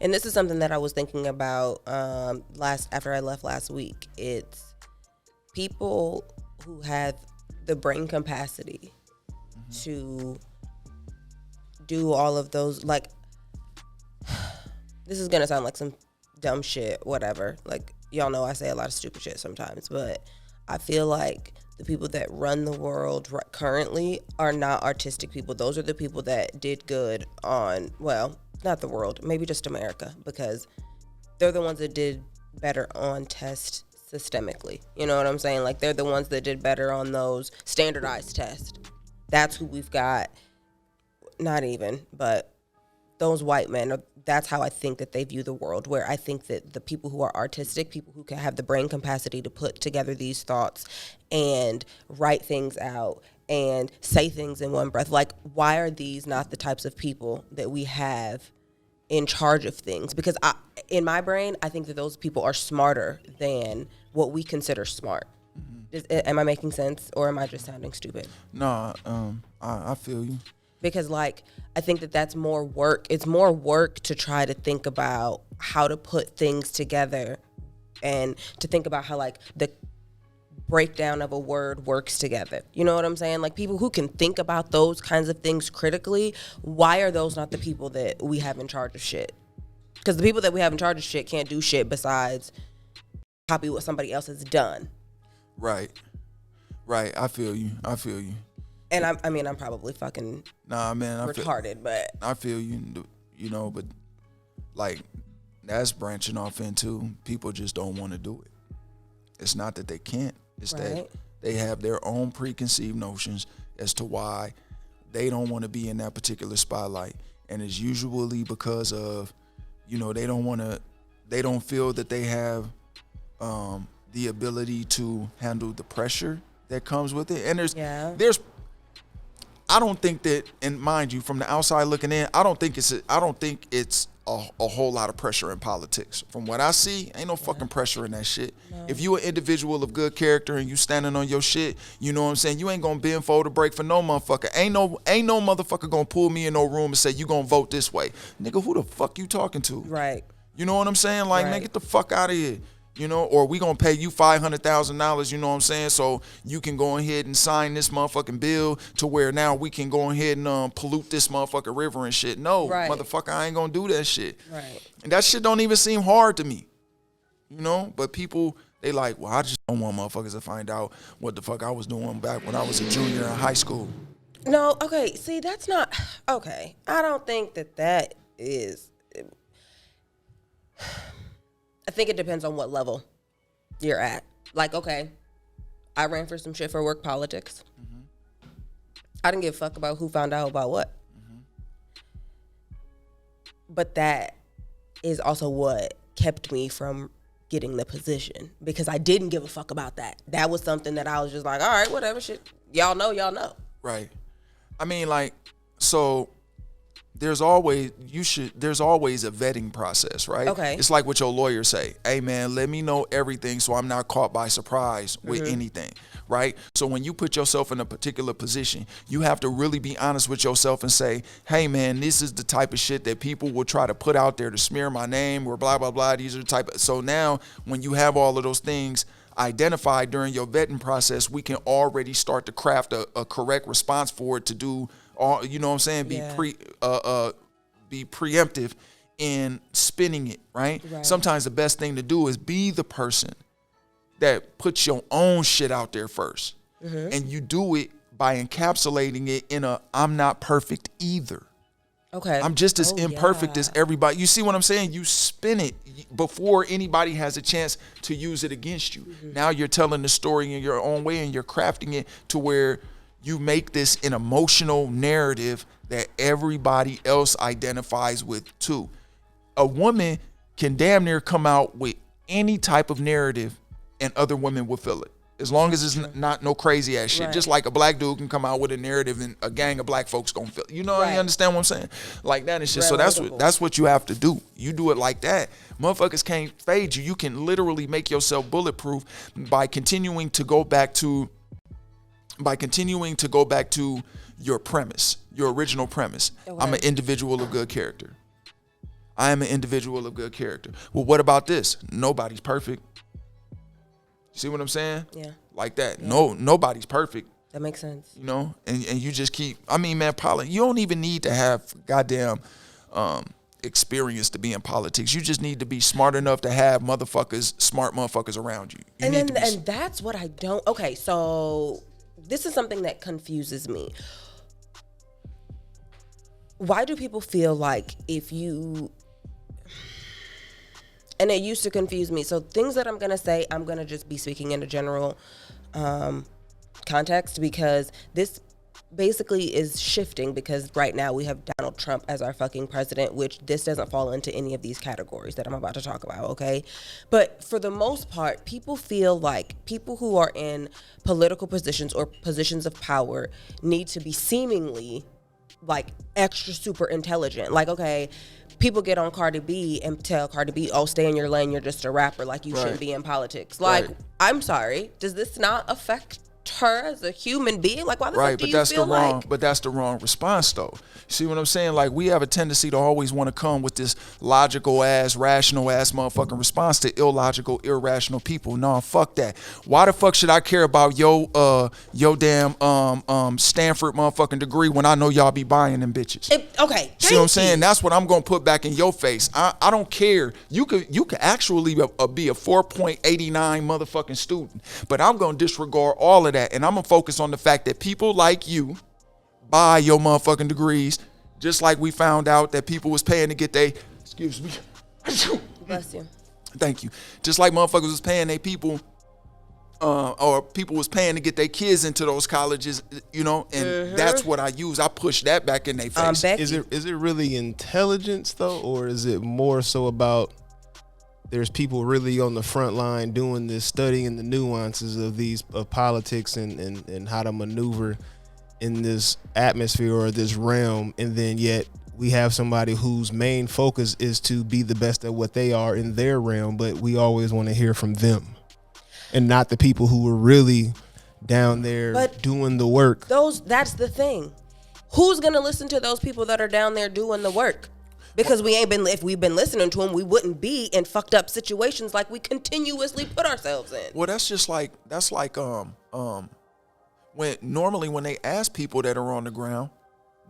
And this is something that I was thinking about after I left last week. It's people who have the brain capacity to do all of those, like, this is gonna sound like some dumb shit, whatever. Like, y'all know I say a lot of stupid shit sometimes, but I feel like the people that run the world currently are not artistic people. Those are the people that did good on, well, not the world, maybe just America, because they're the ones that did better on tests systemically. You know what I'm saying? Like, they're the ones that did better on those standardized tests. That's who we've got. Not even, but those white men, that's how I think that they view the world, where I think that the people who are artistic, people who can have the brain capacity to put together these thoughts and write things out and say things in one breath, like, why are these not the types of people that we have in charge of things? Because in my brain, I think that those people are smarter than what we consider smart. Am I making sense, or am I just sounding stupid? No, I feel you. Because, like, I think that that's more work. It's more work to try to think about how to put things together and to think about how, like, the breakdown of a word works together. You know what I'm saying? Like, people who can think about those kinds of things critically, why are those not the people that we have in charge of shit? Because the people that we have in charge of shit can't do shit besides copy what somebody else has done. Right. I feel you. And I'm probably fucking retarded, but I feel you, you know, but like, that's branching off into people just don't want to do it. It's not that they can't. It's that they have their own preconceived notions as to why they don't want to be in that particular spotlight. And it's usually because of, you know, they don't feel that they have the ability to handle the pressure that comes with it. And there's I don't think that, and mind you, from the outside looking in, I don't think it's a whole lot of pressure in politics. From what I see, ain't no fucking pressure in that shit. No. If you an individual of good character and you standing on your shit, you know what I'm saying, you ain't gonna bend forward to break for no motherfucker. Ain't no motherfucker gonna pull me in no room and say, you gonna vote this way. Nigga, who the fuck you talking to? Right. You know what I'm saying? Like, man, get the fuck out of here. You know, or we gonna pay you $500,000, you know what I'm saying, so you can go ahead and sign this motherfucking bill to where now we can go ahead and pollute this motherfucking river and shit. No, motherfucker, I ain't gonna do that shit. Right. And that shit don't even seem hard to me, you know. But people, they like, well, I just don't want motherfuckers to find out what the fuck I was doing back when I was a junior in high school. No, okay, see, that's not, okay. I don't think that is... I think it depends on what level you're at. Like, okay, I ran for some shit for work politics. Mm-hmm. I didn't give a fuck about who found out about what. Mm-hmm. But that is also what kept me from getting the position, because I didn't give a fuck about that. That was something that I was just like, all right, whatever, shit. Y'all know. Right. I mean, like, so... There's always a vetting process, right? Okay. It's like what your lawyers say. Hey, man, let me know everything so I'm not caught by surprise with anything, right? So when you put yourself in a particular position, you have to really be honest with yourself and say, hey, man, this is the type of shit that people will try to put out there to smear my name or blah, blah, blah. These are the type of... So now when you have all of those things identified during your vetting process, we can already start to craft a correct response for it to do... you know what I'm saying? Be preemptive in spinning it, right? Sometimes the best thing to do is be the person that puts your own shit out there first. Mm-hmm. And you do it by encapsulating it in I'm not perfect either. Okay. I'm just as imperfect as everybody. You see what I'm saying? You spin it before anybody has a chance to use it against you. Mm-hmm. Now you're telling the story in your own way and you're crafting it to where you make this an emotional narrative that everybody else identifies with too. A woman can damn near come out with any type of narrative and other women will feel it. As long as it's not no crazy ass shit. Right. Just like a black dude can come out with a narrative and a gang of black folks gonna feel it. You know, you understand what I'm saying? Like that and shit. So that's what you have to do. You do it like that. Motherfuckers can't fade you. You can literally make yourself bulletproof by continuing to go back to by continuing to go back to your premise, your original premise. Okay. I'm an individual of good character. I am an individual of good character. Well, what about this? Nobody's perfect. See what I'm saying? Yeah. Like that. Yeah. Nobody's perfect. That makes sense. You know, and you just keep, I mean, man, you don't even need to have goddamn experience to be in politics. You just need to be smart enough to have smart motherfuckers around you. And that's what I don't, okay, so this is something that confuses me. Why do people feel like if you, and it used to confuse me. So things that I'm going to say, I'm going to just be speaking in a general context, because this basically is shifting, because right now we have Donald Trump as our fucking president, which this doesn't fall into any of these categories that I'm about to talk about, okay? But for the most part, people feel like people who are in political positions or positions of power need to be seemingly like extra super intelligent. Like, okay, people get on Cardi B and tell Cardi B, oh, stay in your lane, you're just a rapper, like you shouldn't be in politics. Like, I'm sorry, does this not affect her as a human being? Like, why the fuck do you feel like? But that's the wrong response, though. See what I'm saying? Like, we have a tendency to always want to come with this logical ass, rational ass motherfucking response to illogical, irrational people. No, fuck that. Why the fuck should I care about your damn Stanford motherfucking degree when I know y'all be buying them bitches? Okay. See what I'm saying? That's what I'm gonna put back in your face. I don't care. You could actually be a 4.89 motherfucking student, but I'm gonna disregard all of that, and I'm gonna focus on the fact that people like you buy your motherfucking degrees, just like we found out that people was paying to get excuse me. Bless you. Thank you. Just like motherfuckers was paying their people, or people was paying to get their kids into those colleges, you know, and that's what I use. I push that back in their face. Is it really intelligence though, or is it more so about there's people really on the front line doing this, studying the nuances of politics and how to maneuver in this atmosphere or this realm, and then yet we have somebody whose main focus is to be the best at what they are in their realm, but we always want to hear from them and not the people who are really down there doing the work. That's the thing. Who's gonna listen to those people that are down there doing the work? Because if we've been listening to them, we wouldn't be in fucked up situations like we continuously put ourselves in. Well, that's like when they ask people that are on the ground,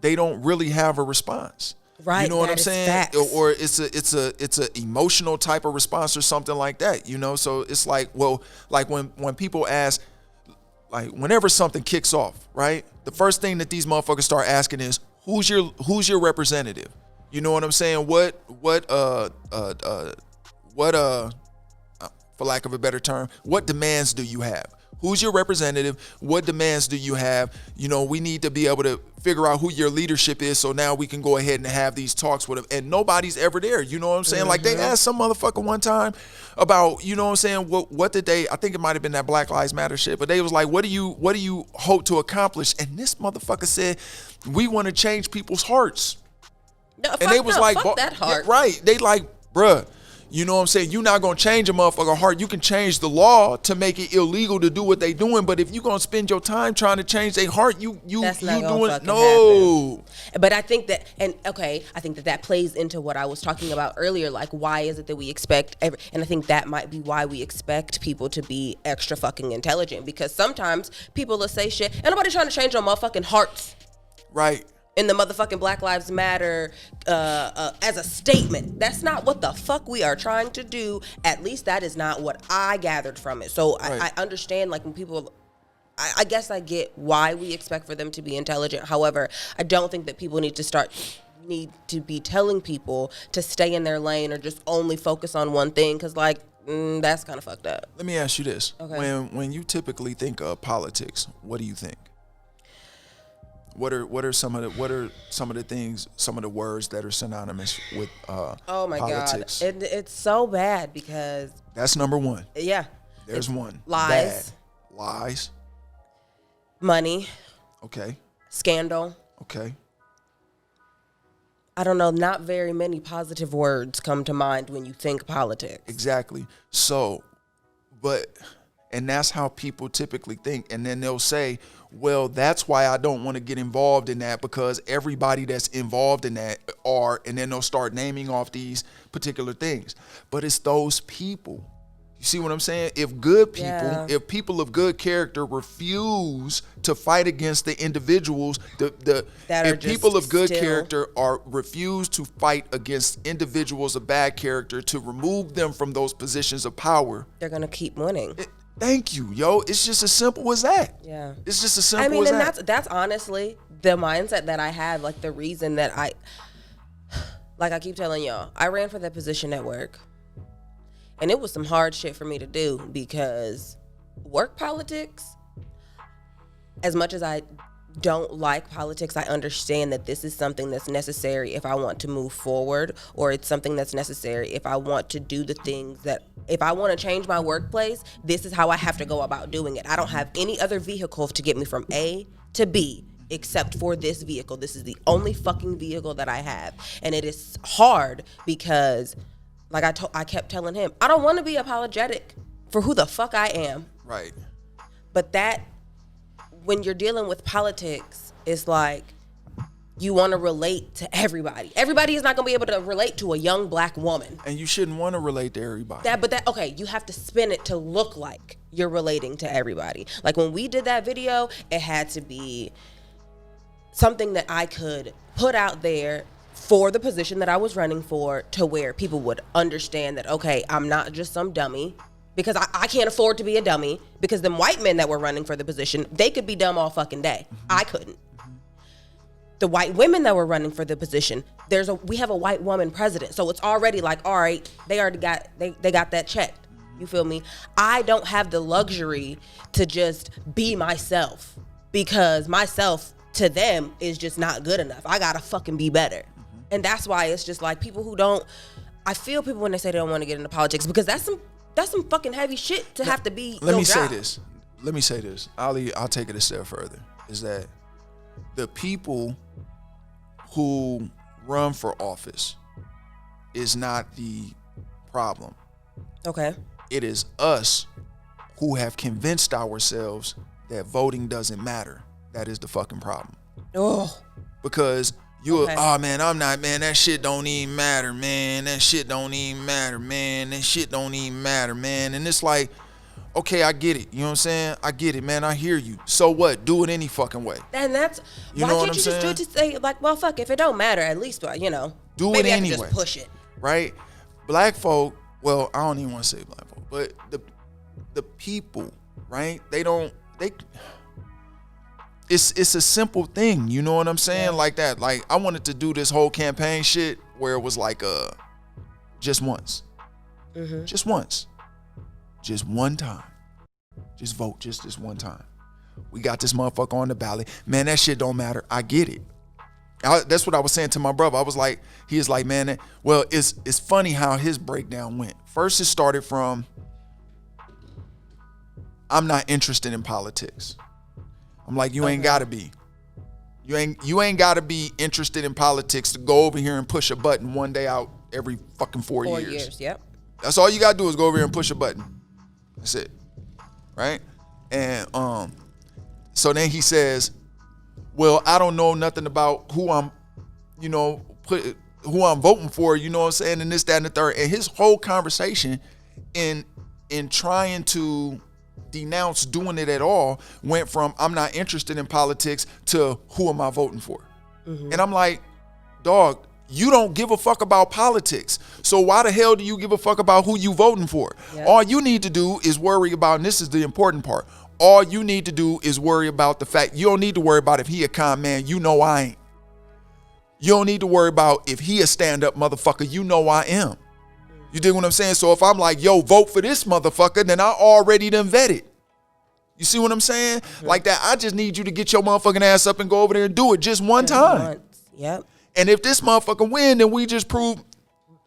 they don't really have a response. Right. You know what I'm saying? Facts. Or it's a emotional type of response or something like that, you know? So it's like, well, like when people ask, like whenever something kicks off, right? The first thing that these motherfuckers start asking is, who's your representative? You know what I'm saying? What for lack of a better term, what demands do you have? Who's your representative? What demands do you have? You know, we need to be able to figure out who your leadership is, so now we can go ahead and have these talks with them. And nobody's ever there. You know what I'm saying? Mm-hmm. Like they asked some motherfucker one time about, you know what I'm saying? What did they? I think it might have been that Black Lives Matter shit. But they was like, what do you hope to accomplish? And this motherfucker said, we want to change people's hearts. No, and they was like, fuck that heart. Yeah, right? They like, bruh. You know what I'm saying? You're not going to change a motherfucker's heart. You can change the law to make it illegal to do what they doing. But if you're going to spend your time trying to change their heart, you doing it. No. Happen. But I think that, I think that plays into what I was talking about earlier. Like, why is it that we expect, and I think that might be why we expect people to be extra fucking intelligent. Because sometimes people will say shit, and nobody's trying to change their motherfucking hearts. Right. In the motherfucking Black Lives Matter as a statement. That's not what the fuck we are trying to do. At least that is not what I gathered from it. So right. I understand, like, when people, I guess I get why we expect for them to be intelligent. However, I don't think that people need to be telling people to stay in their lane or just only focus on one thing, because, like, that's kind of fucked up. Let me ask you this. Okay. When you typically think of politics, what do you think? What are some of the things, some of the words that are synonymous with oh my politics? God, it's so bad because that's number one. Yeah, there's one. Lies. Bad. Lies. Money. Okay. Scandal. Okay. I don't know. Not very many positive words come to mind when you think politics. Exactly. So, And that's how people typically think. And then they'll say, well, that's why I don't want to get involved in that, because everybody that's involved in that are, and then they'll start naming off these particular things. But it's those people. You see what I'm saying? If good people, if people of good character refuse to fight against the individuals, if people of good character refuse to fight against individuals of bad character to remove them from those positions of power, they're gonna keep winning. Thank you, yo. It's just as simple as that. Yeah. It's just as simple as that. I mean, that's honestly the mindset that I have. Like, the reason that I keep telling y'all, I ran for that position at work. And it was some hard shit for me to do, because work politics, as much as I don't like politics, I understand that this is something that's necessary if I want to move forward, or it's something that's necessary if I want to do the things that, if I want to change my workplace, this is how I have to go about doing it. I don't have any other vehicle to get me from A to B except for this vehicle. This is the only fucking vehicle that I have. And it is hard because, like I kept telling him, I don't want to be apologetic for who the fuck I am. Right. But that, when you're dealing with politics, it's like you want to relate to everybody. Everybody is not going to be able to relate to a young black woman. And you shouldn't want to relate to everybody. Okay, you have to spin it to look like you're relating to everybody. Like, when we did that video, it had to be something that I could put out there for the position that I was running for, to where people would understand that, okay, I'm not just some dummy, because I can't afford to be a dummy, because them white men that were running for the position, they could be dumb all fucking day. I couldn't. The white women that were running for the position, we have a white woman president. So it's already like, all right, they already got, they got that checked. You feel me? I don't have the luxury to just be myself, because myself to them is just not good enough. I gotta fucking be better. And that's why it's just like, people who don't, I feel people when they say they don't want to get into politics, because that's some fucking heavy shit to have to be. Let me say this. I'll take it a step further. Is that the people who run for office is not the problem. Okay. It is us who have convinced ourselves that voting doesn't matter. That is the fucking problem. Oh. Because oh man, I'm not, man, that shit don't even matter, man. That shit don't even matter, man. That shit don't even matter, man. And it's like, okay, I get it. You know what I'm saying? I get it, man. I hear you. So what? Do it any fucking way. And that's, why can't you just do it to say, like, well, fuck, if it don't matter, at least, you know, do maybe it I anyway. Can just push it. Right? Black folk, well, I don't even want to say black folk, but the people, right? It's a simple thing, you know what I'm saying? Yeah. Like that. Like, I wanted to do this whole campaign shit where it was like just once. Mm-hmm. Just once. Just one time. Just vote just this one time. We got this motherfucker on the ballot. Man, that shit don't matter. I get it. That's what I was saying to my brother. I was like, he is like, man, well, it's funny how his breakdown went. First, it started from, I'm not interested in politics. I'm like, you ain't gotta be. You ain't gotta be interested in politics to go over here and push a button one day out every fucking 4 years. 4 years, yep. That's all you gotta do is go over here and push a button. That's it. Right? And so then he says, well, I don't know nothing about who I'm voting for, you know what I'm saying, and this, that, and the third. And his whole conversation in trying to denounce doing it at all went from, I'm not interested in politics, to who am I voting for? Mm-hmm. And I'm like, dog, you don't give a fuck about politics. So why the hell do you give a fuck about who you voting for? Yep. All you need to do is worry about, and this is the important part, all you need to do is worry about the fact, you don't need to worry about if he a con man, you know I ain't. You don't need to worry about if he a stand-up motherfucker, you know I am. You dig what I'm saying? So if I'm like, yo, vote for this motherfucker, then I already done vetted. You see what I'm saying? Mm-hmm. Like that, I just need you to get your motherfucking ass up and go over there and do it just one time. Once. Yep. And if this motherfucker win, then we just prove,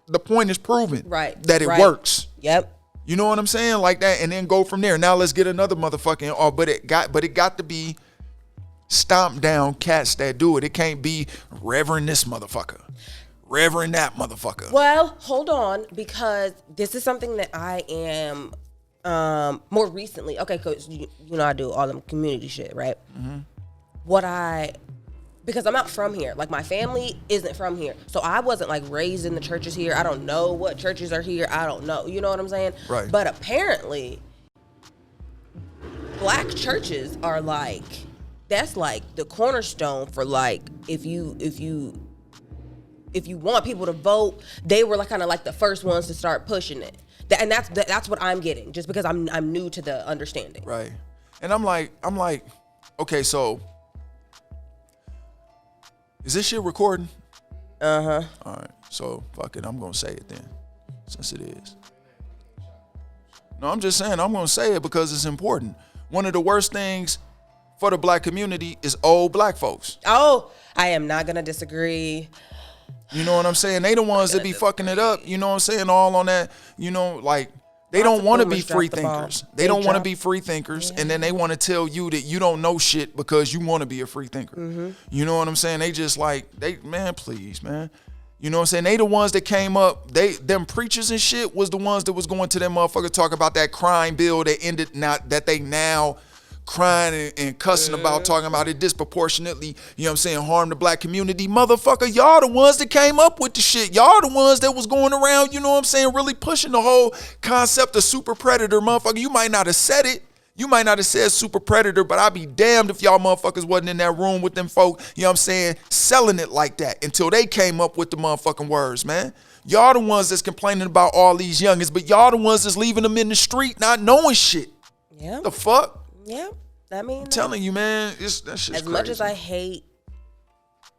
the point is proven. Right. That it works. Yep. You know what I'm saying? Like that, and then go from there. Now let's get another motherfucking, but it got to be stomp down cats that do it. It can't be Reverend this motherfucker, Reverend that motherfucker. Well, hold on, because this is something that I am more recently, okay, cause you know I do all them community shit, right? Mm-hmm. Because I'm not from here. Like, my family isn't from here. So I wasn't, like, raised in the churches here. I don't know what churches are here. I don't know. You know what I'm saying? Right. But apparently, black churches are, like, that's, like, the cornerstone for, like, if you want people to vote, they were, like, kind of, like, the first ones to start pushing it. And that's what I'm getting, just because I'm new to the understanding. Right. And I'm like, okay, so is this shit recording? Uh-huh. All right. So fuck it. I'm gonna say it then, since it is. No, I'm just saying I'm gonna say it because it's important. One of the worst things for the black community is old black folks. Oh, I am not gonna disagree. You know what I'm saying? They the ones that be fucking it up. You know what I'm saying? All on that. You know, like, they don't want to be free thinkers. They don't want to be free thinkers, and then they want to tell you that you don't know shit because you want to be a free thinker. Mm-hmm. You know what I'm saying? They just like, man, please, man. You know what I'm saying? They the ones that came up, them preachers and shit was the ones that was going to them motherfuckers talk about that crime bill that ended, not that they now crying and cussing about, talking about it disproportionately, you know what I'm saying, harm the black community. Motherfucker, y'all the ones that came up with the shit. Y'all the ones that was going around, you know what I'm saying, really pushing the whole concept of super predator. Motherfucker, you might not have said it. You might not have said super predator, but I'd be damned if y'all motherfuckers wasn't in that room with them folk, you know what I'm saying, selling it like that until they came up with the motherfucking words, man. Y'all the ones that's complaining about all these youngins, but y'all the ones that's leaving them in the street not knowing shit. Yeah. The fuck? Yeah, I mean, I'm telling you, man, that shit's crazy. As much as I hate,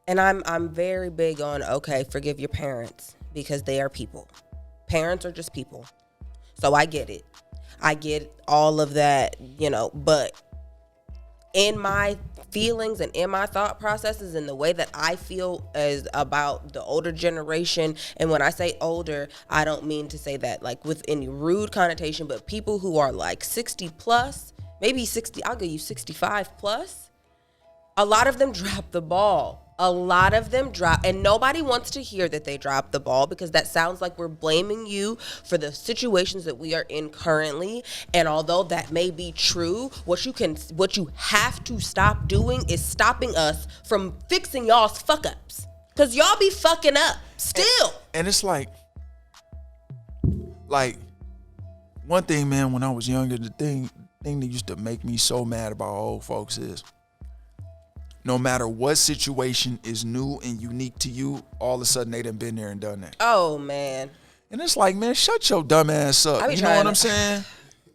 and I'm very big on, okay, forgive your parents because they are people. Parents are just people. So I get it. I get all of that, you know, but in my feelings and in my thought processes and the way that I feel as about the older generation, and when I say older, I don't mean to say that like with any rude connotation, but people who are like 60 plus, maybe 60, I'll give you 65 plus. A lot of them drop the ball. A lot of them drop, and nobody wants to hear that they dropped the ball because that sounds like we're blaming you for the situations that we are in currently. And although that may be true, what you have to stop doing is stopping us from fixing y'all's fuck ups. Cause y'all be fucking up still. And it's like one thing, man, when I was younger, the thing that used to make me so mad about old folks is no matter what situation is new and unique to you, all of a sudden they done been there and done that. Oh, man. And it's like, man, shut your dumb ass up. You know what I'm saying?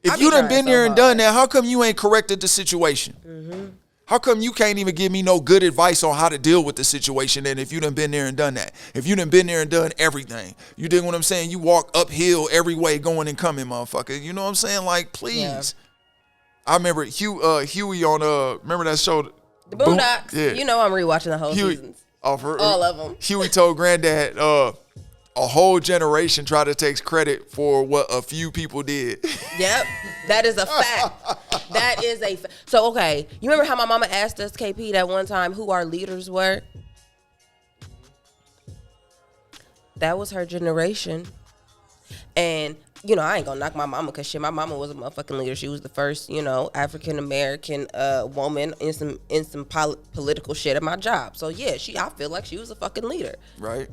I If you done been so there and hard. done that, how come you ain't corrected the situation? Mm-hmm. How come you can't even give me no good advice on how to deal with the situation? And if you done been there and done that, if you done been there and done everything, you dig what I'm saying? You walk uphill every way going and coming, motherfucker. You know what I'm saying? Like, please. Yeah. I remember Huey on, remember that show? The Boondocks. Yeah. You know I'm rewatching the whole seasons. All of them. Huey told Granddad, a whole generation tried to take credit for what a few people did. Yep, that is a fact. That is a fact. So, okay, you remember how my mama asked us, KP, that one time who our leaders were? That was her generation. And, you know, I ain't gonna knock my mama because shit, my mama was a motherfucking leader. She was the first, you know, African-American woman in some political shit at my job. So, yeah, I feel like she was a fucking leader. Right.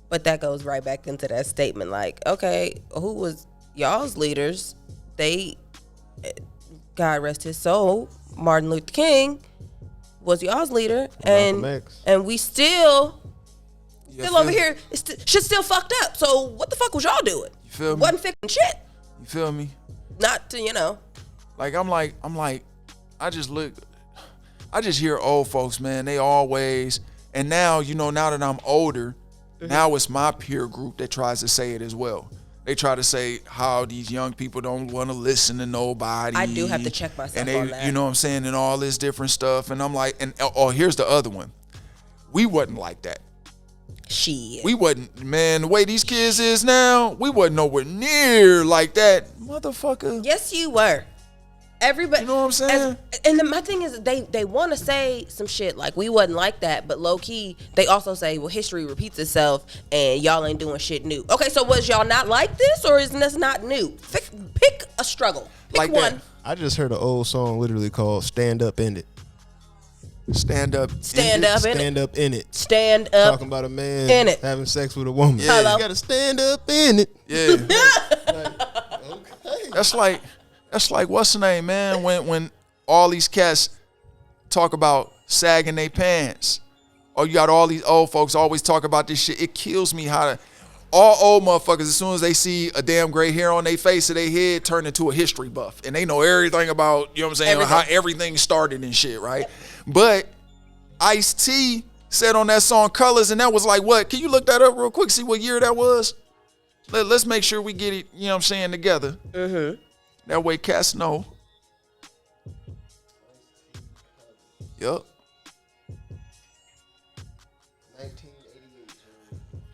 But that goes right back into that statement. Like, okay, who was y'all's leaders? They, God rest his soul, Martin Luther King was y'all's leader. And we still over here, shit still fucked up. So what the fuck was y'all doing? You feel me? Wasn't fixing shit. You feel me? Not to, you know. Like, I'm like, I just hear old folks, man, they always, and now, you know, now that I'm older, now it's my peer group that tries to say it as well. They try to say how these young people don't want to listen to nobody. I do have to check myself on that. You know what I'm saying, and all this different stuff. And I'm like, here's the other one. We wasn't like that. Shit. We wasn't, man, the way these kids is now, we wasn't nowhere near like that. Motherfucker. Yes, you were. everybody, you know what I'm saying? My thing is, they want to say some shit like we wasn't like that, but low key, they also say, well, history repeats itself, and y'all ain't doing shit new. Okay, so was y'all not like this, or is this not new? Pick a struggle. Pick like one. that. I just heard an old song literally called "Stand Up in It." Stand up. Stand up in it. Stand up in it. Stand up. Talking about a man in it. having sex with a woman. Yeah. Hello. You gotta stand up in it. Yeah. Okay. That's like what's the name, man? When all these cats talk about sagging their pants, or you got all these old folks always talk about this shit. It kills me how all old motherfuckers, as soon as they see a damn gray hair on their face or their head, turn into a history buff, and they know everything about, you know what I'm saying, how everything started and shit, right? But Ice-T said on that song Colors, and that was like what? Can you look that up real quick? See what year that was? Let's make sure we get it, you know what I'm saying, together. Mm-hmm. That way cats know. Yup. 1988.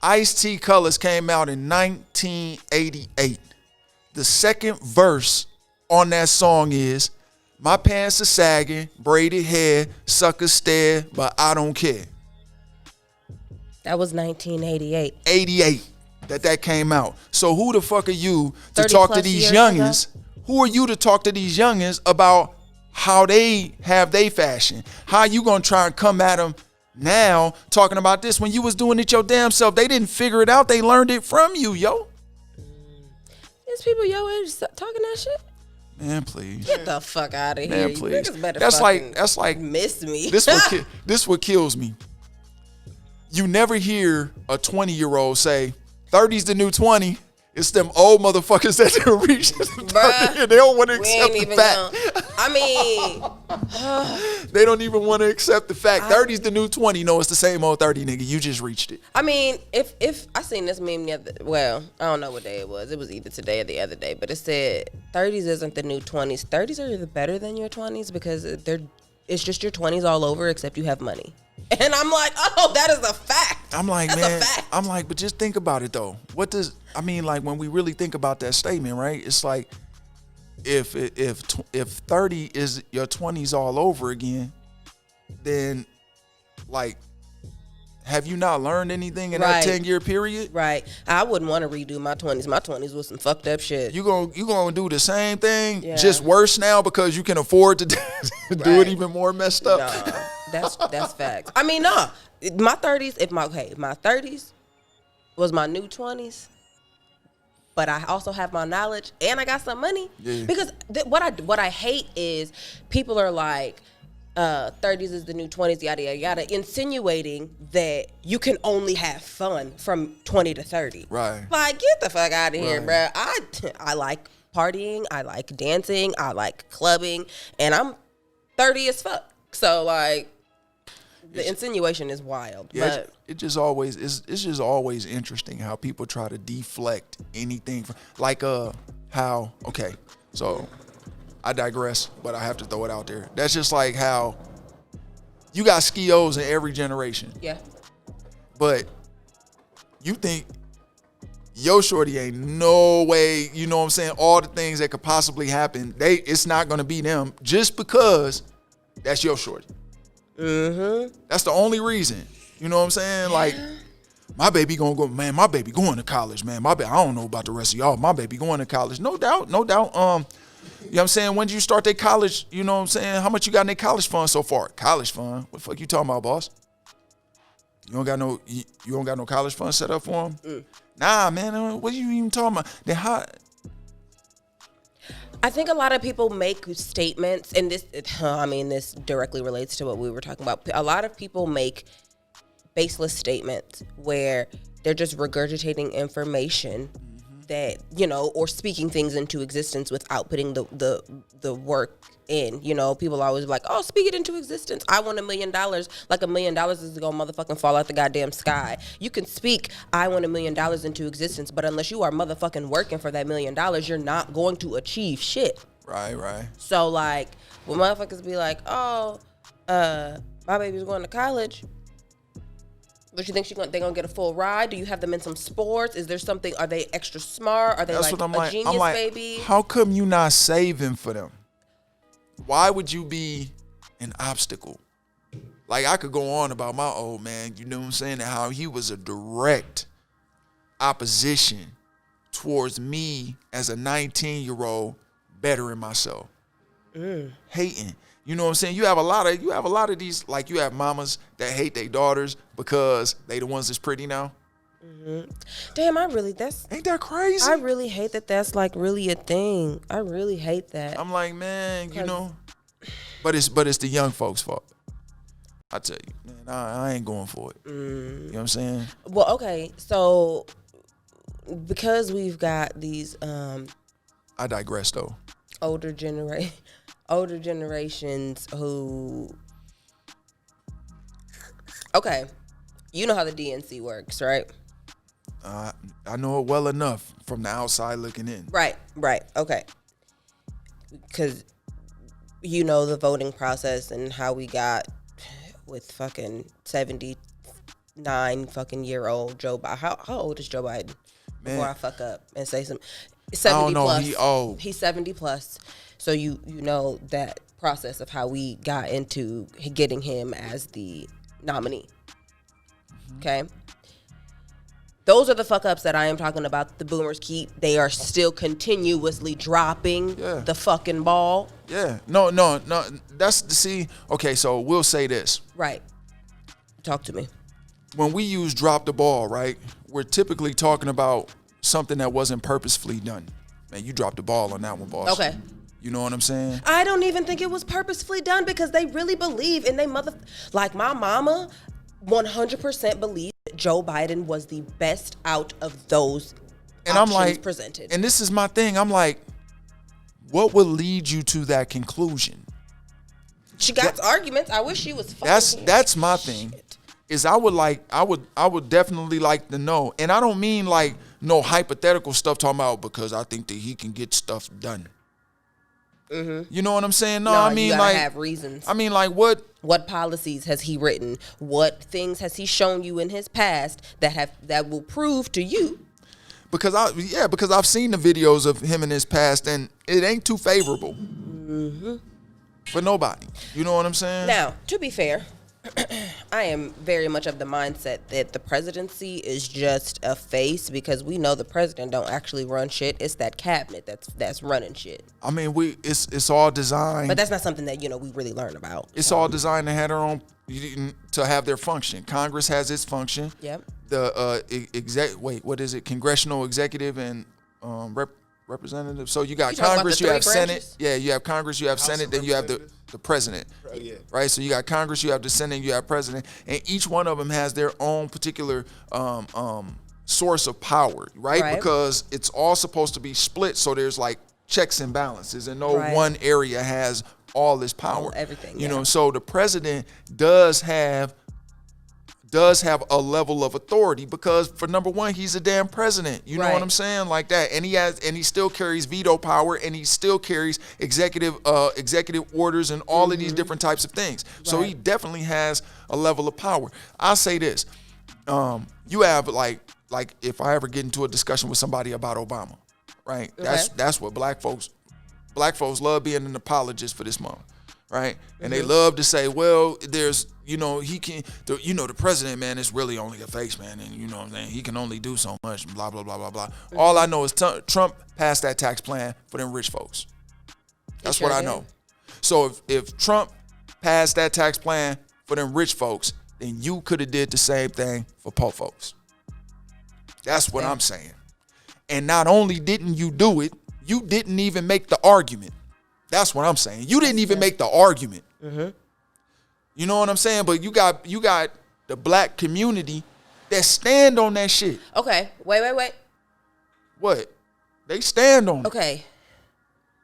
Ice-T Colors came out in 1988. The second verse on that song is, my pants are sagging, braided hair, suckers stare, but I don't care. That was 1988. 88 that came out. So who the fuck are you to 30 talk to plus these years youngins? Who are you to talk to these youngins about how they have their fashion? How you gonna try and come at them now talking about this when you was doing it your damn self? They didn't figure it out. They learned it from you, yo. There's people your age talking that shit. Man, please. Get the fuck out of here. Man, You please. niggas better That's fucking like miss me. this what kills me. You never hear a 20-year-old say 30's the new 20. It's them old motherfuckers that didn't reach 30. They don't want to accept the fact. I mean, They don't even want to accept the fact. 30's the new 20. No, it's the same old 30, nigga. You just reached it. I mean, if I seen this meme the other, well, I don't know what day it was. It was either today or the other day, but it said 30s isn't the new 20s. 30s are either better than your 20s because it's just your 20s all over except you have money. And I'm like, oh, that is a fact. I'm like, That's man, a fact. I'm like, but just think about it though. Like when we really think about that statement, right? It's like if 30 is your 20s all over again, then like, have you not learned anything in that 10-year period? Right. I wouldn't want to redo my 20s. My 20s was some fucked up shit. You gonna do the same thing, just worse now because you can afford to do it even more messed up. Nah, that's facts. I mean, nah. My 30s, my 30s was my new 20s, but I also have my knowledge and I got some money. Yeah. Because what I hate is people are like, 30s is the new 20s, yada yada yada, insinuating that you can only have fun from 20 to 30. Right. Like, get the fuck out of here, bro. I like partying, I like dancing, I like clubbing, and I'm 30 as fuck. So like, the insinuation is wild. Yeah, but it's just always interesting how people try to deflect anything from, like how, okay, so I digress, but I have to throw it out there. That's just like how you got skios in every generation. Yeah. But you think yo shorty ain't no way, you know what I'm saying, all the things that could possibly happen, it's not gonna be them just because that's your shorty. Mm-hmm. That's the only reason. You know what I'm saying? Like, my baby gonna go, man, my baby going to college, man. I don't know about the rest of y'all. My baby going to college. No doubt. You know what I'm saying? When did you start their college? You know what I'm saying? How much you got in their college fund so far? College fund? What the fuck you talking about, boss? You don't got no college fund set up for them? Nah, man. What are you even talking about? Then how? I think a lot of people make statements, and this directly relates to what we were talking about. A lot of people make baseless statements where they're just regurgitating information that, you know, or speaking things into existence without putting the work in. You know, people are always like, oh, speak it into existence. I want $1 million. Like $1 million is gonna motherfucking fall out the goddamn sky. You can speak, I want $1 million into existence, but unless you are motherfucking working for that $1 million, you're not going to achieve shit. Right. So like, when motherfuckers be like, oh, my baby's going to college, but you think they gonna get a full ride? Do you have them in some sports? Is there something? Are they extra smart? Are they genius baby? How come you not saving for them? why would you be an obstacle? Like, I could go on about my old man, you know what I'm saying, and how he was a direct opposition towards me as a 19-year-old bettering myself. Hating. You know what I'm saying? You have a lot of these, like, you have mamas that hate their daughters because they the ones that's pretty now. Mm-hmm. Damn, ain't that crazy? I really hate that that's like really a thing. I really hate that. I'm like, man, you know, but it's the young folks' fault. I tell you, man, I ain't going for it. You know what I'm saying? Well, okay, so because we've got these I digress though. older generations who, okay, you know how the DNC works, right? I know it well enough from the outside looking in. Right, okay. Because you know the voting process and how we got with fucking 79 fucking year old Joe Biden. How old is Joe Biden? Man. Before I fuck up and say some 70 I don't know, plus. he old. He's 70 plus. So you know that process of how we got into getting him as the nominee. Okay? Those are the fuck ups that I am talking about. The boomers keep. They are still continuously dropping the fucking ball. Yeah. No. Okay, so we'll say this. Right. Talk to me. When we use drop the ball, right, we're typically talking about something that wasn't purposefully done. Man, you dropped the ball on that one, boss. Okay. You know what I'm saying? I don't even think it was purposefully done because they really believe in like my mama 100% believes that Joe Biden was the best out of those and options I'm like, presented. And this is my thing. I'm like, what would lead you to that conclusion? She got arguments. I wish she was fucking That's my thing. Is I would definitely like to know. And I don't mean like no hypothetical stuff talking about because I think that he can get stuff done. Mm-hmm. You know what I'm saying? No, I mean, you like, have reasons. I mean, like, what policies has he written? What things has he shown you in his past that will prove to you? Because I've seen the videos of him in his past, and it ain't too favorable for nobody. You know what I'm saying? Now, to be fair, I am very much of the mindset that the presidency is just a face because we know the president don't actually run shit. It's that cabinet that's running shit. I mean, it's all designed. But that's not something that, we really learn about. It's all designed to have their own, to have their function. Congress has its function. Yep. The what is it? Congressional, executive, and representative. So you got You talking Congress, about the you have three Senate. branches? Yeah, you have Congress, you have House Senate, of then you have the president. Yeah. Right? So you got Congress, you have the Senate, you have president, and each one of them has their own particular source of power, right? Because it's all supposed to be split, so there's like checks and balances, and no one area has all this power. Everything. You know, so the president does have a level of authority because, for number one, he's a damn president. You know what I'm saying? Like that. And he still carries veto power, and he still carries executive orders and all of these different types of things. So he definitely has a level of power. I'll say this. You have like if I ever get into a discussion with somebody about Obama, right? That's what black folks love being an apologist for this month. Right. And they love to say, well, there's, the president, man, is really only a face, man. And you know what I'm saying? He can only do so much, blah, blah, blah, blah, blah. All I know is Trump passed that tax plan for them rich folks. That's what I know. So if Trump passed that tax plan for them rich folks, then you could have did the same thing for poor folks. That's what I'm saying. And not only didn't you do it, you didn't even make the argument. That's what I'm saying. You didn't even make the argument. Mm-hmm. You know what I'm saying? But you got the black community that stand on that shit. Okay. Wait. What? They stand on it. Okay.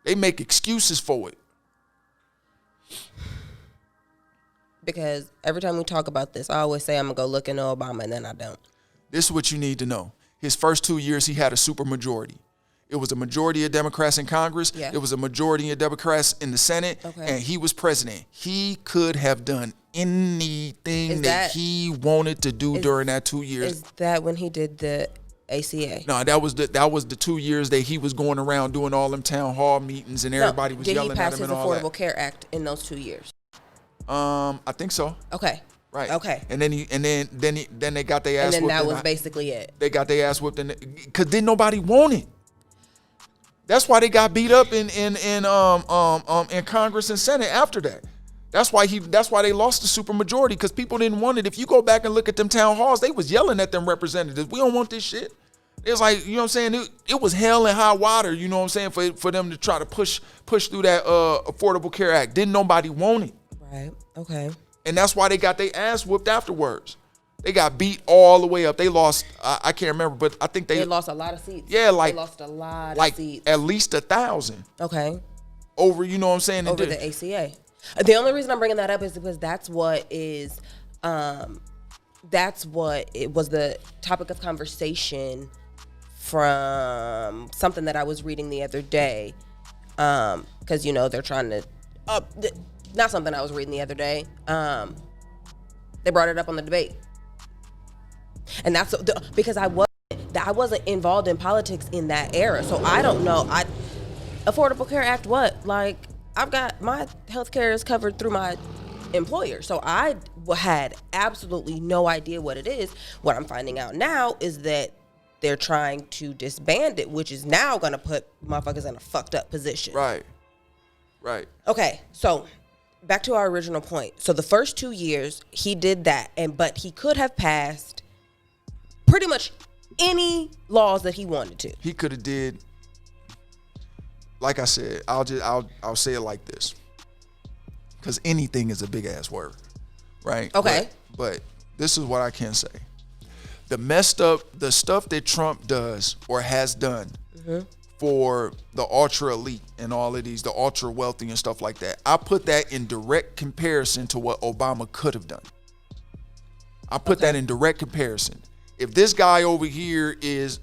They make excuses for it. Because every time we talk about this, I always say I'm going to go look into Obama, and then I don't. This is what you need to know. His first 2 years, he had a super majority. It was a majority of Democrats in Congress. Yeah. It was a majority of Democrats in the Senate. Okay. And he was president. He could have done anything that he wanted to do during that 2 years. Is that when he did the ACA. No, that was the 2 years that he was going around doing all them town hall meetings and everybody was yelling at him and all that. Did he pass his Affordable Care Act in those 2 years? I think so. Okay. Right. Okay. And then they got their ass whooped. And then that was basically it. They got their ass whooped because didn't nobody want it. That's why they got beat up in Congress and Senate after that. That's why they lost the supermajority, because people didn't want it. If you go back and look at them town halls, they was yelling at them representatives. We don't want this shit. It's like, you know what I'm saying? It was hell and high water, you know what I'm saying, for them to try to push through that Affordable Care Act. Didn't nobody want it. Right. Okay. And that's why they got their ass whooped afterwards. They got beat all the way up. They lost, I can't remember, but I think they lost a lot of seats. Yeah, like they lost a lot of seats. At least 1,000. Okay. Over, you know what I'm saying? Over the ACA. The only reason I'm bringing that up is because that's what it was the topic of conversation from something that I was reading the other day. Because, they're trying to, not something I was reading the other day. They brought it up on the debate. And that's because I wasn't involved in politics in that era. So I don't know. Affordable Care Act, what? Like, I've got my health care is covered through my employer. So I had absolutely no idea what it is. What I'm finding out now is that they're trying to disband it, which is now going to put motherfuckers in a fucked up position. Right. Okay, so back to our original point. So the first 2 years, he did that, but he could have passed pretty much any laws that he wanted to. He could have did, like I said, I'll say it like this, because anything is a big ass word, right? Okay. But this is what I can say. The stuff that Trump does or has done for the ultra elite and all of these, the ultra wealthy and stuff like that, I put that in direct comparison to what Obama could have done. I put that in direct comparison. If this guy over here is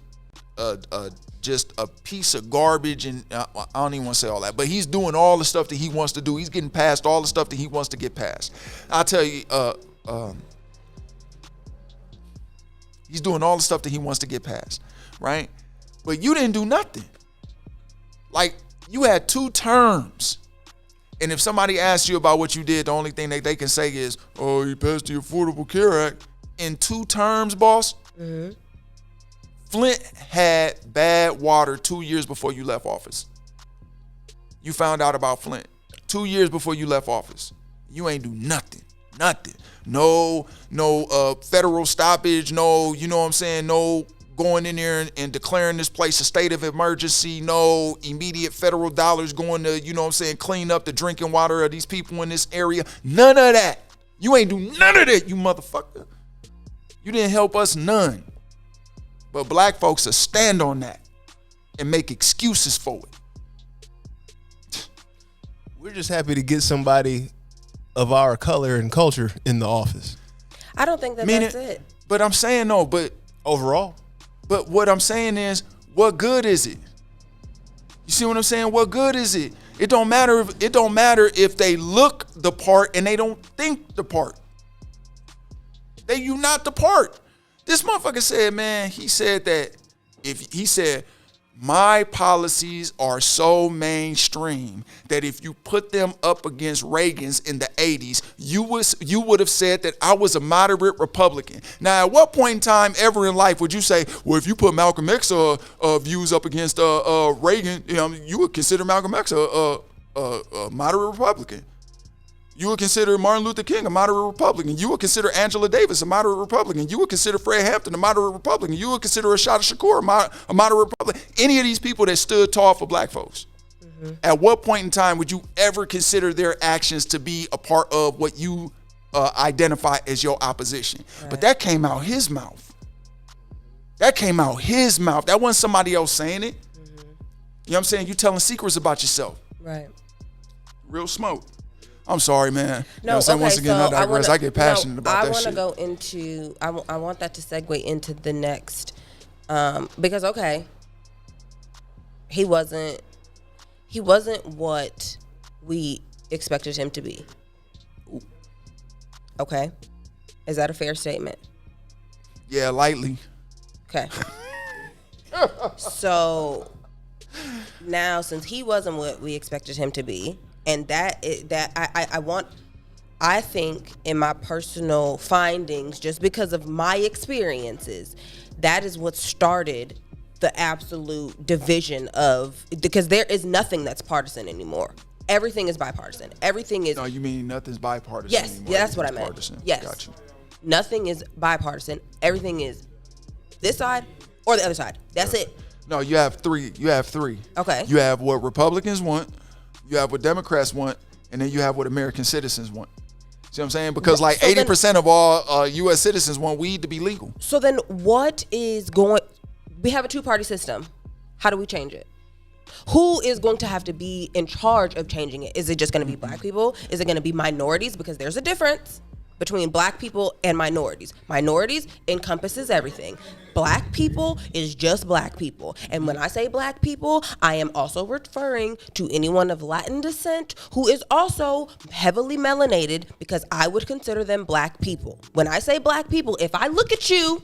just a piece of garbage, and I don't even want to say all that, but he's doing all the stuff that he wants to do. He's getting past all the stuff that he wants to get past. I'll tell you, he's doing all the stuff that he wants to get past, right? But you didn't do nothing. Like, you had 2 terms. And if somebody asks you about what you did, the only thing that they can say is, oh, you passed the Affordable Care Act. In 2 terms, boss, Flint had bad water 2 years before you left office. You found out about Flint 2 years before you left office. You ain't do nothing. No federal stoppage. No, you know what I'm saying? No going in there and declaring this place a state of emergency. No immediate federal dollars going to, you know what I'm saying, clean up the drinking water of these people in this area. None of that. You ain't do none of that, you motherfucker. You didn't help us none. But black folks will stand on that and make excuses for it. We're just happy to get somebody of our color and culture in the office. I don't think that's it. But I'm saying no, but overall. But what I'm saying is, what good is it? You see what I'm saying? What good is it? It don't matter if they look the part and they don't think the part. You not the part. This motherfucker said, man, he said my policies are so mainstream that if you put them up against Reagan's in the 80s, you would have said that I was a moderate Republican. Now, at what point in time ever in life would you say, well, if you put Malcolm X views up against Reagan, you would consider Malcolm X a moderate Republican? You would consider Martin Luther King a moderate Republican. You would consider Angela Davis a moderate Republican. You would consider Fred Hampton a moderate Republican. You would consider Rashada Shakur a moderate Republican. Any of these people that stood tall for black folks. At what point in time would you ever consider their actions to be a part of what you identify as your opposition? Right. But that came out his mouth. That wasn't somebody else saying it. You know what I'm saying? You telling secrets about yourself. Right. Real smoke. I'm sorry, man. No, okay, once again, I digress. I get passionate about that shit. I want to go into, I want that to segue into the next, because, okay, he wasn't what we expected him to be. Okay. Is that a fair statement? Yeah, lightly. Okay. So now, since he wasn't what we expected him to be, and I think in my personal findings, just because of my experiences, that is what started the absolute division because there is nothing that's partisan anymore. Everything is bipartisan. Everything is. No, you mean nothing's bipartisan yes, anymore? Yeah, that's what I meant. Partisan. Yes. Got you. Nothing is bipartisan. Everything is this side or the other side. That's it. No, you have three. Okay. You have what Republicans want, you have what Democrats want, and then you have what American citizens want. See what I'm saying? Because like 80% of all U.S. citizens want weed to be legal. So then what is going... We have a two-party system. How do we change it? Who is going to have to be in charge of changing it? Is it just going to be black people? Is it going to be minorities? Because there's a difference between black people and minorities. Minorities encompasses everything. Black people is just black people. And when I say black people, I am also referring to anyone of Latin descent who is also heavily melanated, because I would consider them black people. When I say black people, if I look at you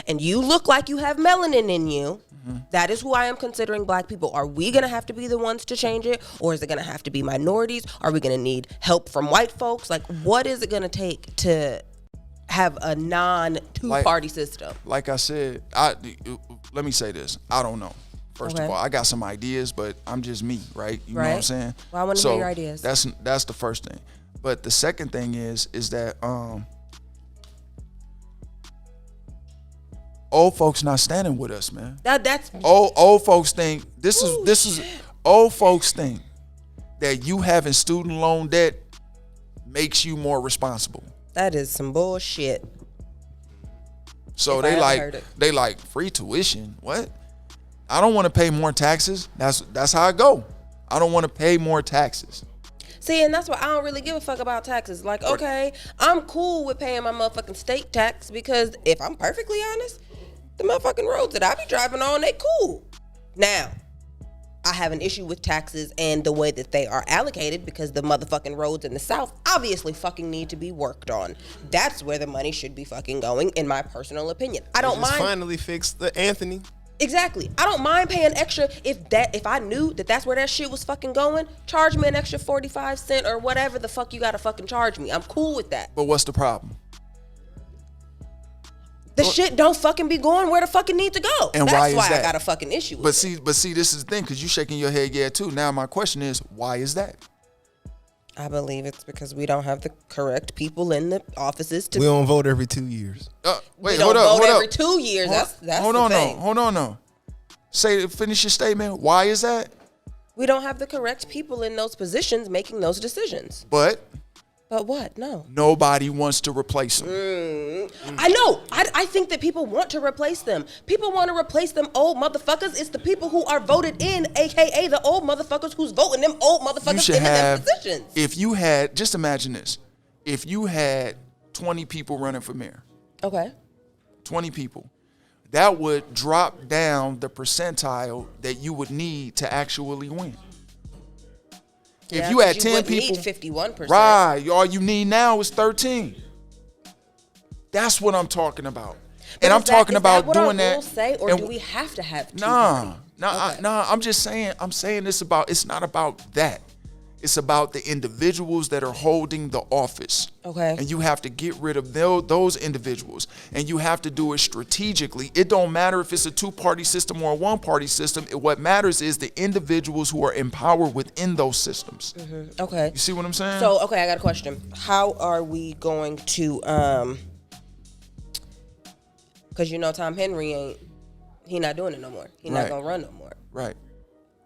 and you look like you have melanin in you, that is who I am considering black people. Are we going to have to be the ones to change it? Or is it going to have to be minorities? Are we going to need help from white folks? Like, what is it going to take to have a non-two-party system? Like I said, let me say this. I don't know. First of all, I got some ideas, but I'm just me, right? You know what I'm saying? Well, I want to hear your ideas. That's the first thing. But the second thing is that old folks not standing with us, man. That's old folks think this is old folks think that you having student loan debt makes you more responsible. That is some bullshit. So they like free tuition. What? I don't want to pay more taxes. That's how I go. I don't want to pay more taxes. See, and that's why I don't really give a fuck about taxes. Like, okay, I'm cool with paying my motherfucking state tax, because if I'm perfectly honest, the motherfucking roads that I be driving on, they cool. Now, I have an issue with taxes and the way that they are allocated, because the motherfucking roads in the South obviously fucking need to be worked on. That's where the money should be fucking going, in my personal opinion. I don't mind. Finally fixed the Anthony. Exactly. I don't mind paying extra if I knew that that's where that shit was fucking going. Charge me an extra 45 cents or whatever the fuck you gotta fucking charge me. I'm cool with that. But what's the problem? The shit don't fucking be going where the fucking need to go. And that's why that? I got a fucking issue with it. But see, this is the thing, because you shaking your head, yeah, too. Now my question is, why is that? I believe it's because we don't have the correct people in the offices. We don't vote every 2 years. We don't vote every 2 years. That's hold the on, thing. Hold on. Finish your statement. Why is that? We don't have the correct people in those positions making those decisions. But what? No. Nobody wants to replace them. I know. I think that people want to replace them. People want to replace them old motherfuckers. It's the people who are voted in, a.k.a. the old motherfuckers who's voting them old motherfuckers into them positions. If you had, just imagine this. If you had 20 people running for mayor. Okay. 20 people. That would drop down the percentile that you would need to actually win. Yeah, if you had 10 people, need 51%. Right, all you need now is 13. That's what I'm talking about. But and I'm talking about what doing that. Rules say, or do we have to have two? Nah. I'm just saying. I'm saying it's not about that. It's about the individuals that are holding the office. Okay. And you have to get rid of those individuals. And you have to do it strategically. It don't matter if it's a two-party system or a one-party system. What matters is the individuals who are in power within those systems. Mm-hmm. Okay. You see what I'm saying? So, okay, I got a question. How are we going to, because Tom Henry he not doing it no more. He not going to run no more. Right.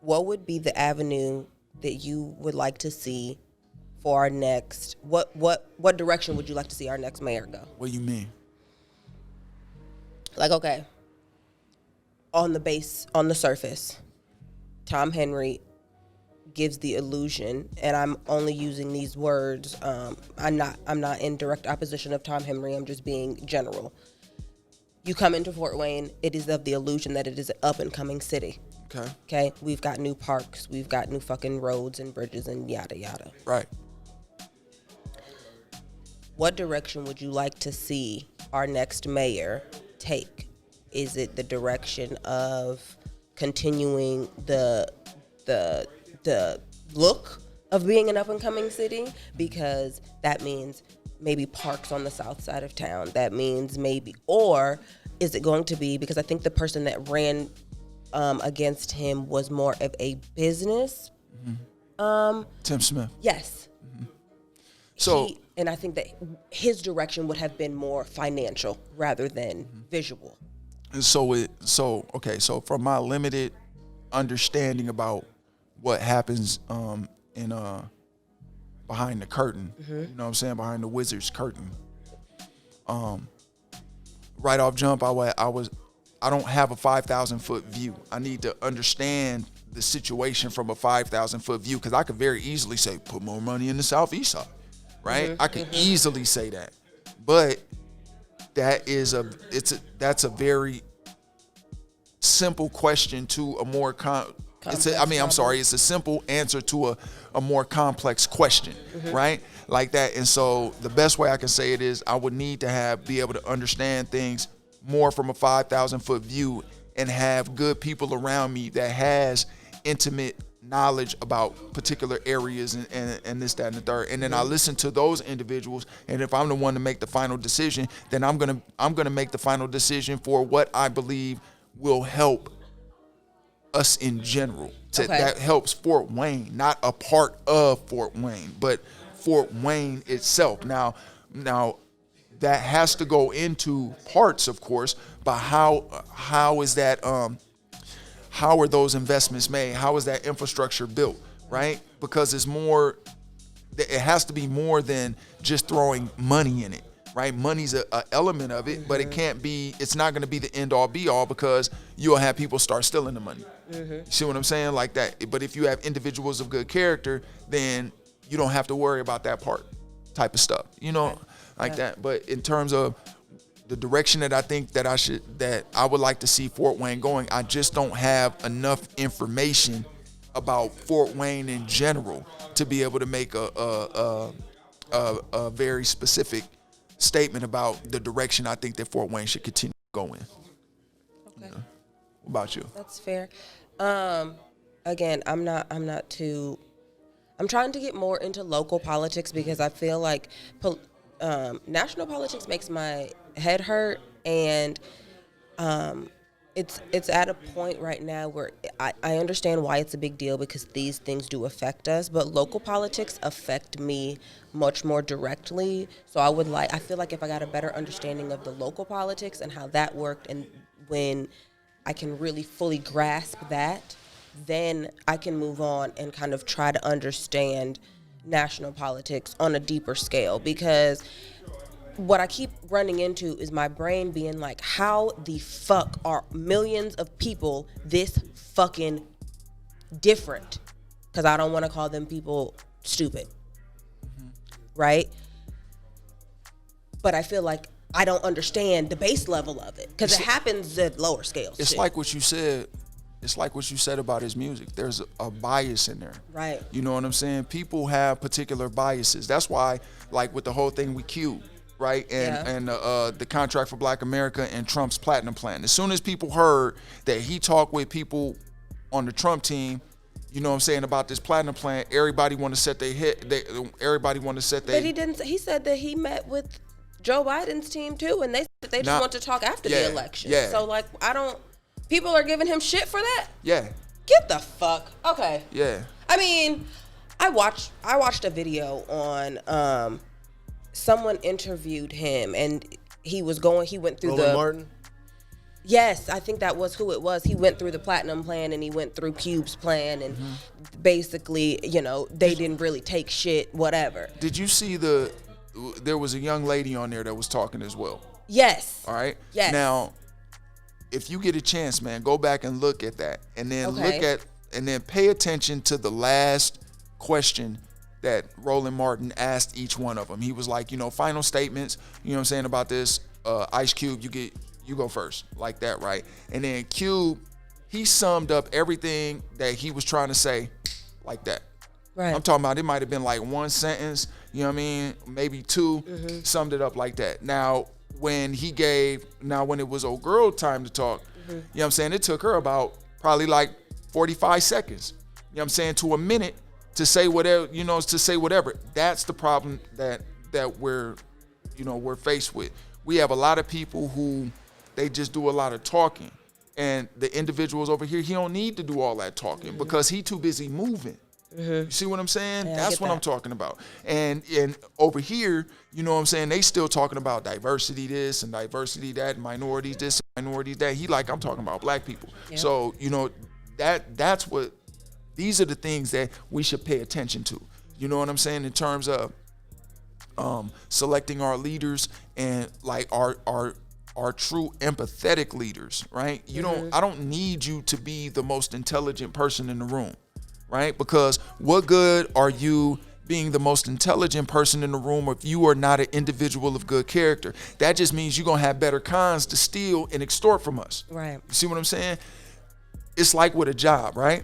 What would be the avenue that you would like to see for our next, what direction would you like to see our next mayor go? What do you mean? Like, okay, on the surface, Tom Henry gives the illusion, and I'm only using these words, I'm not in direct opposition of Tom Henry, I'm just being general. You come into Fort Wayne, it is of the illusion that it is an up and coming city. Okay. We've got new parks. We've got new fucking roads and bridges and yada yada. Right. What direction would you like to see our next mayor take is it the direction of continuing the look of being an up-and-coming city? Because that means maybe parks on the south side of town. That means maybe, or is it going to be, because I think the person that ran against him was more of a business. Tim Smith. Yes. So, and I think that his direction would have been more financial rather than visual. So from my limited understanding about what happens in behind the curtain, you know what I'm saying, behind the Wizards curtain. Right off jump, I don't have a 5,000 foot view. I need to understand the situation from a 5,000 foot view, because I could very easily say, put more money in the Southeast side, right? I could easily say that, but that's a very simple question to a more it's a simple answer to a more complex question, right? Like that. And so the best way I can say it is I would need to be able to understand things more from a 5,000 foot view and have good people around me that has intimate knowledge about particular areas and this, that, and the third. And then I listen to those individuals, and if I'm the one to make the final decision, then I'm gonna make the final decision for what I believe will help us in general. That helps Fort Wayne, not a part of Fort Wayne, but Fort Wayne itself. Now that has to go into parts, of course, but how is that how are those investments made? How is that infrastructure built, right? Because it has to be more than just throwing money in it, right? Money's a element of it, but it's not going to be the end all be all, because you'll have people start stealing the money. You see what I'm saying? Like that. But if you have individuals of good character, then you don't have to worry about that part type of stuff, that. But in terms of the direction that I think that I would like to see Fort Wayne going, I just don't have enough information about Fort Wayne in general to be able to make a very specific statement about the direction I think that Fort Wayne should continue to go in. Okay. What about you? That's fair. Again, I'm trying to get more into local politics, because I feel like national politics makes my head hurt, and it's at a point right now where I understand why it's a big deal, because these things do affect us, but local politics affect me much more directly. So I feel like if I got a better understanding of the local politics and how that worked, and when I can really fully grasp that, then I can move on and kind of try to understand national politics on a deeper scale. Because what I keep running into is my brain being like, how the fuck are millions of people this fucking different? Because I don't want to call them people stupid, right? But I feel like I don't understand the base level of it, because it happens at lower scales. It's like what you said. It's like what you said about his music. There's a bias in there. Right. You know what I'm saying? People have particular biases. That's why, like with the whole thing with Q, right? And the contract for Black America and Trump's platinum plan. As soon as people heard that he talked with people on the Trump team, you know what I'm saying, about this platinum plan, everybody want to set their head. Everybody want to set their. But he didn't. He said that he met with Joe Biden's team too, and they said that they just want to talk after the election. Yeah. So like, people are giving him shit for that? Yeah. Get the fuck. Okay. Yeah. I mean, I watched a video on someone interviewed him, and he went through Roland Martin? Yes, I think that was who it was. He went through the platinum plan, and he went through Cube's plan, and basically, they didn't really take shit, whatever. Did you see there was a young lady on there that was talking as well? Yes. All right. Yes. Now, if you get a chance, man, go back and look at that, and then pay attention to the last question that Roland Martin asked each one of them. He was like, final statements, you know what I'm saying, about this, Ice Cube, you go first, like that, right? And then Cube, he summed up everything that he was trying to say like that. Right. I'm talking about, it might have been like one sentence, you know what I mean, maybe two, summed it up like that. Now, when it was old girl time to talk, you know what I'm saying? It took her about probably like 45 seconds, you know what I'm saying, to a minute to say whatever, That's the problem that we're faced with. We have a lot of people who they just do a lot of talking, and the individuals over here, he don't need to do all that talking because he too busy moving. You see what I'm saying? Yeah, that's what I'm talking about. And over here, you know what I'm saying, they still talking about diversity this and diversity that, minorities this, minorities that. I'm talking about black people. Yeah. So, that's what, these are the things that we should pay attention to. You know what I'm saying? In terms of selecting our leaders and like our true empathetic leaders, right? I don't need you to be the most intelligent person in the room. Right? Because what good are you being the most intelligent person in the room if you are not an individual of good character? That just means you're going to have better cons to steal and extort from us. Right. You see what I'm saying? It's like with a job, right?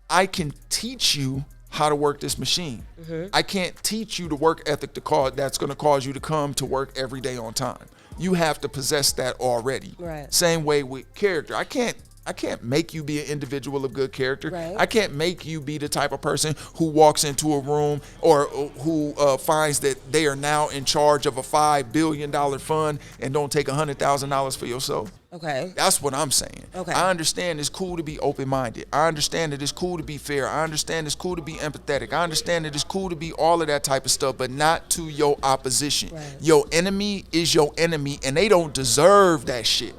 I can teach you how to work this machine. I can't teach you the work ethic that's going to cause you to come to work every day on time. You have to possess that already. Right. Same way with character. I can't make you be an individual of good character. Right. I can't make you be the type of person who walks into a room or who finds that they are now in charge of a $5 billion fund and don't take $100,000 for yourself. Okay. That's what I'm saying. Okay. I understand it's cool to be open-minded. I understand that it's cool to be fair. I understand it's cool to be empathetic. I understand that it's cool to be all of that type of stuff, but not to your opposition. Right. Your enemy is your enemy, and they don't deserve that shit.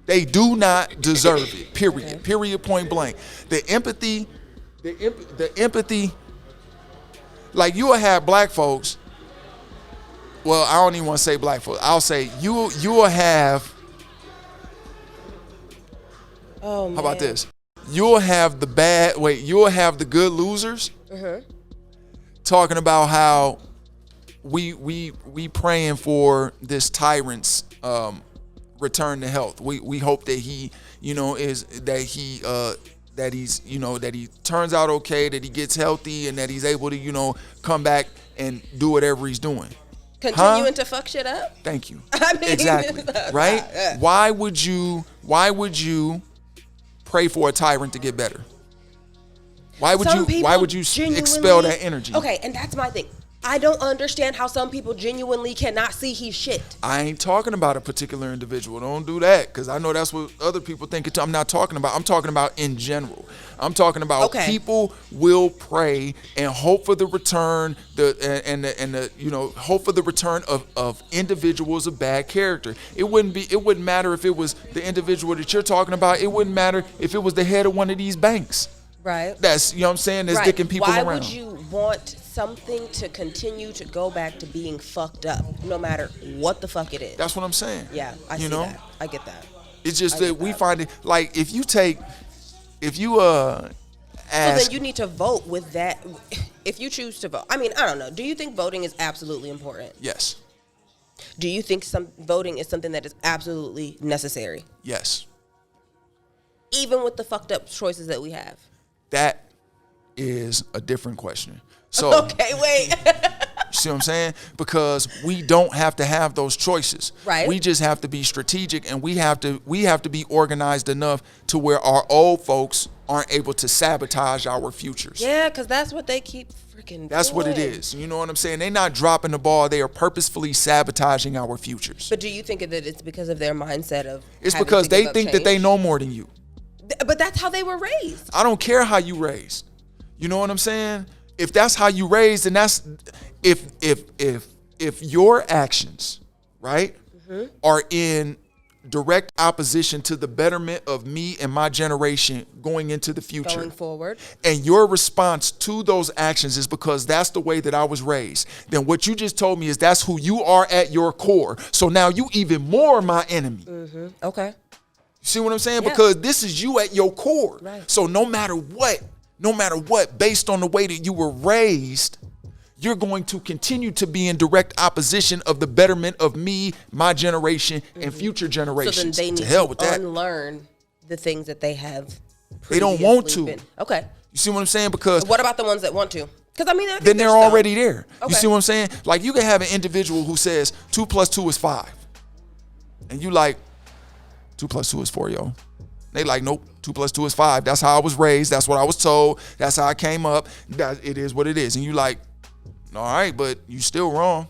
They do not deserve it, period. Okay. Period, point blank. The empathy, like you will have black folks, well, I don't even want to say black folks. I'll say you will have, oh, man. How about this? You'll have the good losers talking about how we praying for this tyrant's return to health. We hope that he turns out okay, that he gets healthy, and that he's able to come back and do whatever he's doing. Continuing to fuck shit up? Thank you. I mean, exactly. Right? Yeah. Why would you pray for a tyrant to get better? Why would you expel that energy? Okay, and that's my thing. I don't understand how some people genuinely cannot see he's shit. I ain't talking about a particular individual. Don't do that, because I know that's what other people think. I'm not talking about. I'm talking about in general. I'm talking about people will pray and hope for the return, hope for the return of individuals of bad character. It wouldn't matter if it was the individual that you're talking about. It wouldn't matter if it was the head of one of these banks. Right. That's, you know what I'm saying? That's dicking people around. Why would you want something to continue to go back to being fucked up, no matter what the fuck it is? That's what I'm saying. Yeah, I see that. I get that. It's just that we find it, like, if you ask. So then you need to vote with that, if you choose to vote. I mean, I don't know. Do you think voting is absolutely important? Yes. Do you think voting is something that is absolutely necessary? Yes. Even with the fucked up choices that we have? That is a different question. So okay, wait. See what I'm saying? Because we don't have to have those choices. Right. We just have to be strategic, and we have to be organized enough to where our old folks aren't able to sabotage our futures. Yeah, because that's what they keep freaking That's doing. what it is. You know what I'm saying? They're not dropping the ball. They are purposefully sabotaging our futures. But do you think that it's because of their mindset of It's because they think that they know more than you. But that's how they were raised. I don't care how you raised. You know what I'm saying? If that's how you raised, then that's if your actions, right, are in direct opposition to the betterment of me and my generation going into the future, going forward, and your response to those actions is because that's the way that I was raised, then what you just told me is that's who you are at your core. So now you even more my enemy. Okay. See what I'm saying? Yeah. Because this is you at your core. Right. So no matter what, based on the way that you were raised, you're going to continue to be in direct opposition of the betterment of me, my generation, and future generations. So then they need to unlearn the things that they have. They don't want to. Been. Okay. You see what I'm saying? Because what about the ones that want to? Because I mean, then they're already there. Okay. You see what I'm saying? Like, you can have an individual who says 2 + 2 is 5. And you like, 2 plus 2 is 4, yo. They like, nope, 2 plus 2 is 5. That's how I was raised. That's what I was told. That's how I came up. It is what it is. And you like, all right, but you still wrong.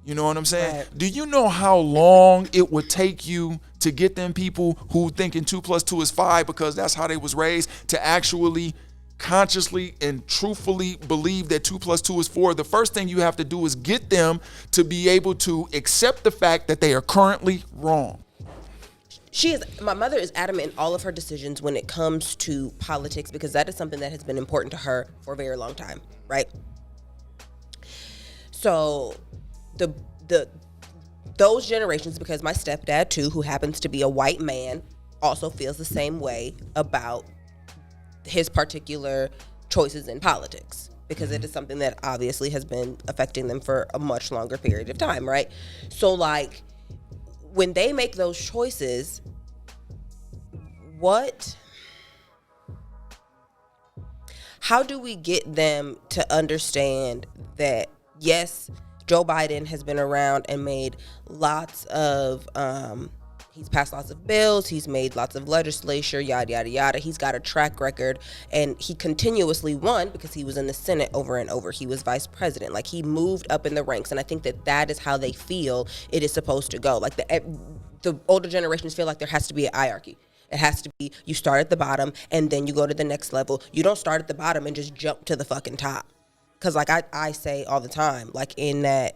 You know what I'm saying? Right. Do you know how long it would take you to get them people who thinking 2 plus 2 is 5 because that's how they was raised to actually consciously and truthfully believe that 2 plus 2 is 4? The first thing you have to do is get them to be able to accept the fact that they are currently wrong. My mother is adamant in all of her decisions when it comes to politics, because that is something that has been important to her for a very long time, right? So those generations, because my stepdad too, who happens to be a white man, also feels the same way about his particular choices in politics, because it is something that obviously has been affecting them for a much longer period of time, right? So like, when they make those choices, how do we get them to understand that, yes, Joe Biden has been around and made lots of, he's passed lots of bills, he's made lots of legislation, yada, yada, yada. He's got a track record, and he continuously won because he was in the Senate over and over. He was vice president. Like, he moved up in the ranks, and I think that is how they feel it is supposed to go. Like, the older generations feel like there has to be a hierarchy. It has to be, you start at the bottom and then you go to the next level. You don't start at the bottom and just jump to the fucking top. Because like I say all the time, like in the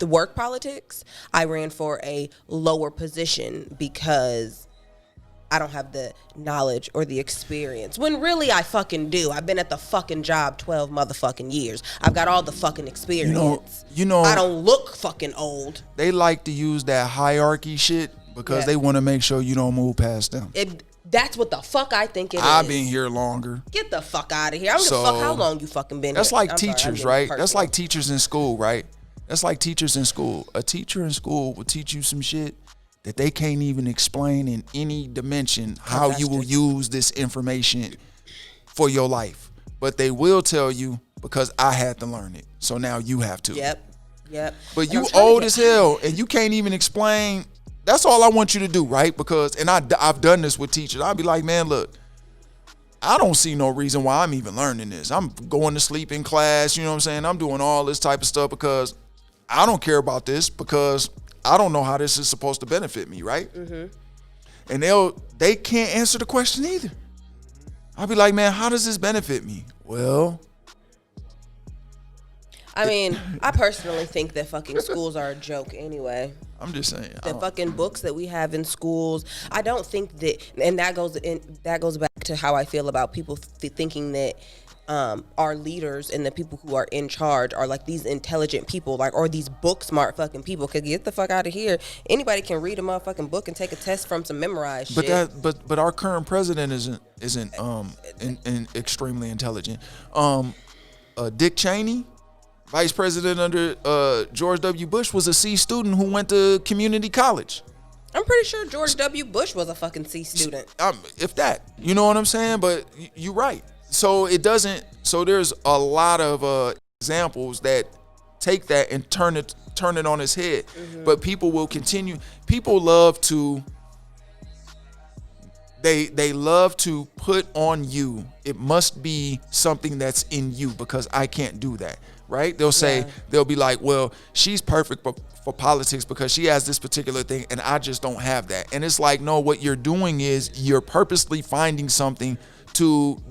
work politics, I ran for a lower position because I don't have the knowledge or the experience. When really I fucking do. I've been at the fucking job 12 motherfucking years. I've got all the fucking experience. You know, I don't look fucking old. They like to use that hierarchy shit because they want to make sure you don't move past them. That's what the fuck I think it is. I've been here longer. Get the fuck out of here. I don't give a fuck how long you fucking been here. That's like teachers, right? That's like teachers in school, right? That's like teachers in school. A teacher in school will teach you some shit that they can't even explain in any dimension how you will use this information for your life. But they will tell you because I had to learn it. So now you have to. Yep. But you old as hell and you can't even explain. That's all I want you to do, right? Because, and I've done this with teachers. I'll be like, man, look, I don't see no reason why I'm even learning this. I'm going to sleep in class, you know what I'm saying? I'm doing all this type of stuff because I don't care about this, because I don't know how this is supposed to benefit me, right? Mm-hmm. And they can't answer the question either. I'll be like, man, how does this benefit me? Well, I mean, I personally think that fucking schools are a joke anyway. I'm just saying. The fucking books that we have in schools, I don't think that, and that goes back to how I feel about people thinking that our leaders and the people who are in charge are like these intelligent people, like, or these book smart fucking people. Cause get the fuck out of here. Anybody can read a motherfucking book and take a test from some memorized shit. But our current president isn't extremely intelligent. Dick Cheney, vice president under George W. Bush, was a C student who went to community college. I'm pretty sure George W. Bush was a fucking C student. If that, you know what I'm saying? But you're right. So it doesn't. So there's a lot of examples that take that and turn it on its head. Mm-hmm. But people will continue. People love to. They love to put on you. It must be something that's in you because I can't do that. Right? They'll say, they'll be like, well, she's perfect for politics because she has this particular thing and I just don't have that. And it's like, no, what you're doing is you're purposely finding something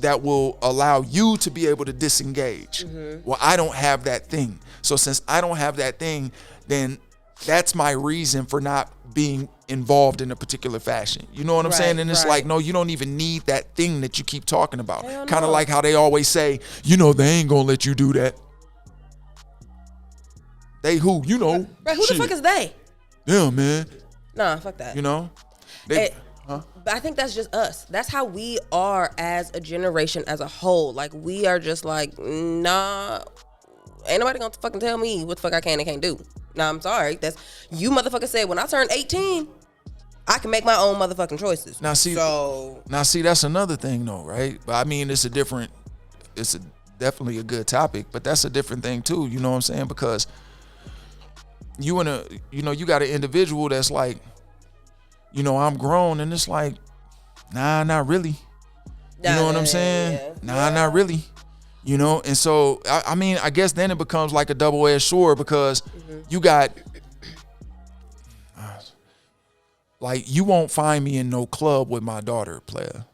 that will allow you to be able to disengage. Mm-hmm. Well, I don't have that thing. So since I don't have that thing, then that's my reason for not being involved in a particular fashion. You know what I'm saying? And it's like, no, you don't even need that thing that you keep talking about. Kind of like how they always say, they ain't gonna let you do that. They who? You know. Right, who the fuck is they? Yeah, man. Nah, fuck that. You know? But I think that's just us. That's how we are as a generation as a whole. Like, we are just like, nah, ain't nobody gonna fucking tell me what the fuck I can and can't do. Nah, I'm sorry. That's, you motherfucker said when I turn 18, I can make my own motherfucking choices. Now see, that's another thing though, right? But I mean, it's definitely a good topic, but that's a different thing too. You know what I'm saying? Because you got an individual that's like, I'm grown, and it's like, nah, not really. You know what I'm saying? Yeah. Nah, not really. And so I mean, I guess then it becomes like a double-edged sword, because you got like, you won't find me in no club with my daughter, player.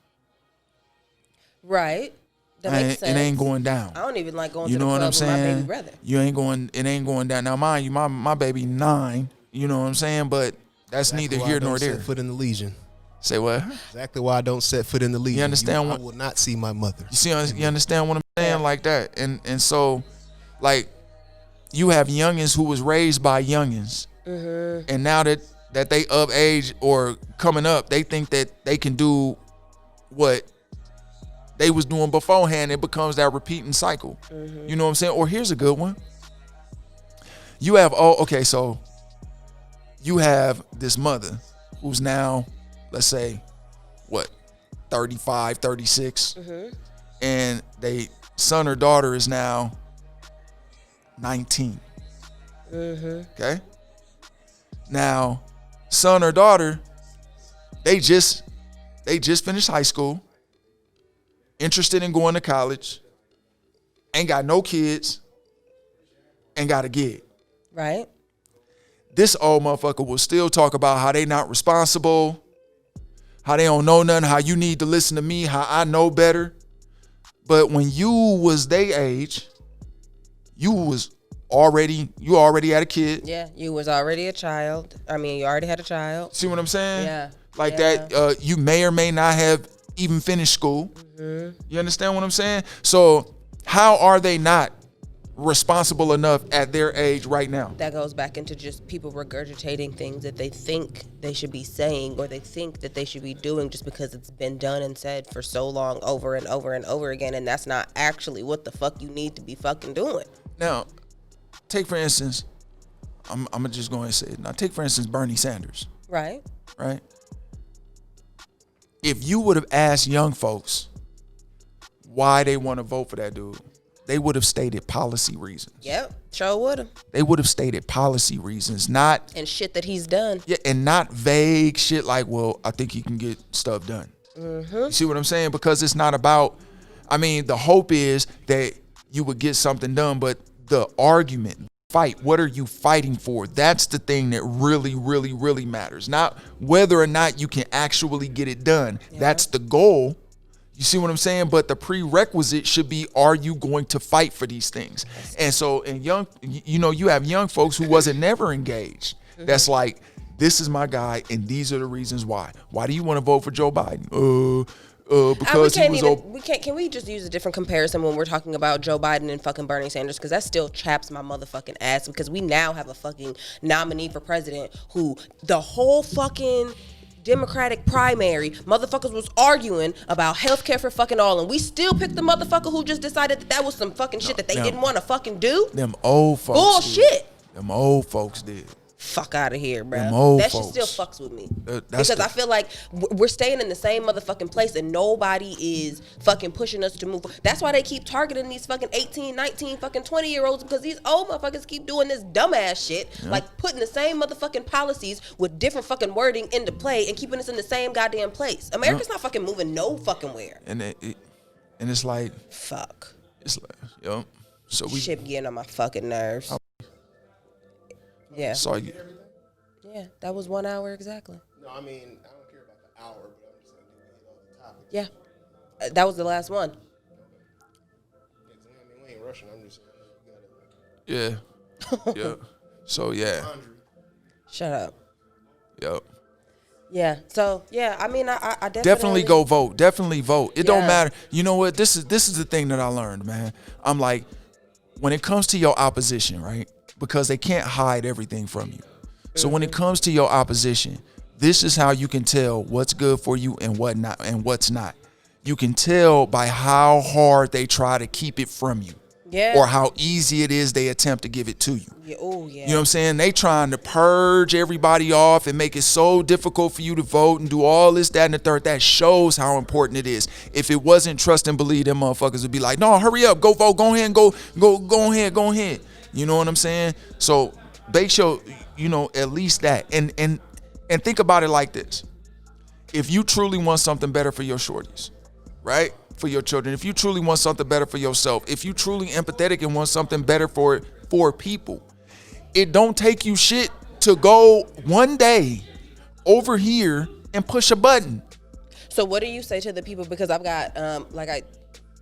Right. That makes sense. It ain't going down. I don't even like going to the club with my baby brother. It ain't going down. Now, mind you, my baby 9, you know what I'm saying? But that's neither here nor there. Set foot in the Legion. Say what? Exactly why I don't set foot in the Legion. You understand? I will not see my mother. You understand what I'm saying? Like that. And so, like, you have youngins who was raised by youngins. And now that they of age or coming up, they think that they can do what they was doing beforehand. It becomes that repeating cycle. You know what I'm saying? Or here's a good one. You have, so you have this mother who's now, let's say, 35, 36, and they son or daughter is now 19. Okay? Now, son or daughter, they just finished high school, interested in going to college, ain't got no kids, and got a gig. Right. This old motherfucker will still talk about how they not responsible, how they don't know nothing, how you need to listen to me, how I know better. But when you was they age, you already had a kid. Yeah, you was already a child. I mean, you already had a child. See what I'm saying? Yeah. Like that, you may or may not have even finished school. You understand what I'm saying? So how are they not responsible enough at their age right now? That goes back into just people regurgitating things that they think they should be saying, or they think that they should be doing just because it's been done and said for so long, over and over and over again, and that's not actually what the fuck you need to be fucking doing. Now, take for instance, I'm just going to say it. Now, take for instance Bernie Sanders. Right. If you would have asked young folks why they want to vote for that dude, they would have stated policy reasons. Yep, sure would have. They would have stated policy reasons, not... And shit that he's done. Yeah, and not vague shit like, well, I think he can get stuff done. You see what I'm saying? Because it's not about... I mean, the hope is that you would get something done, but the argument, fight, what are you fighting for? That's the thing that really, really, really matters. Not whether or not you can actually get it done. Yeah. That's the goal. You see what I'm saying? But the prerequisite should be, are you going to fight for these things? And so in you have young folks who wasn't never engaged. That's like, this is my guy, and these are the reasons why. Why do you want to vote for Joe Biden? Because can we just use a different comparison when we're talking about Joe Biden and fucking Bernie Sanders? Because that still chaps my motherfucking ass, because we now have a fucking nominee for president who the whole fucking Democratic primary motherfuckers was arguing about healthcare for fucking all, and we still picked the motherfucker who just decided that was some fucking shit that they didn't want to fucking do. Them old folks bullshit. Them old folks did. Fuck out of here, bro. That shit still fucks with me. Because I feel like we're staying in the same motherfucking place and nobody is fucking pushing us to move. That's why they keep targeting these fucking 18, 19, fucking 20-year-olds, because these old motherfuckers keep doing this dumbass shit, like putting the same motherfucking policies with different fucking wording into play and keeping us in the same goddamn place. America's not fucking moving no fucking where. And it's like, fuck. It's like, so we shit getting on my fucking nerves. Yeah. So yeah, that was 1 hour exactly. No, I mean, I don't care about the hour, but I'm just going to give you all the topics. Yeah. That was the last one. I mean, we ain't rushing. I'm just saying. Yeah. So, yeah. Shut up. Yep. Yeah. So, yeah, I mean, I definitely go vote. Definitely vote. It don't matter. You know what? This is the thing that I learned, man. I'm like, when it comes to your opposition, right? Because they can't hide everything from you. So when it comes to your opposition, this is how you can tell what's good for you and what not and what's not. You can tell by how hard they try to keep it from you. Yeah. Or how easy it is they attempt to give it to you. Yeah. Oh, yeah. You know what I'm saying? They trying to purge everybody off and make it so difficult for you to vote and do all this, that, and the third. That shows how important it is. If it wasn't trust and believe, them motherfuckers would be like, no, hurry up, go vote, go ahead and go ahead. You know what I'm saying? So at least that. And think about it like this. If you truly want something better for your shorties, right? For your children, if you truly want something better for yourself, if you truly empathetic and want something better for people, it don't take you shit to go one day over here and push a button. So what do you say to the people? Because I've got,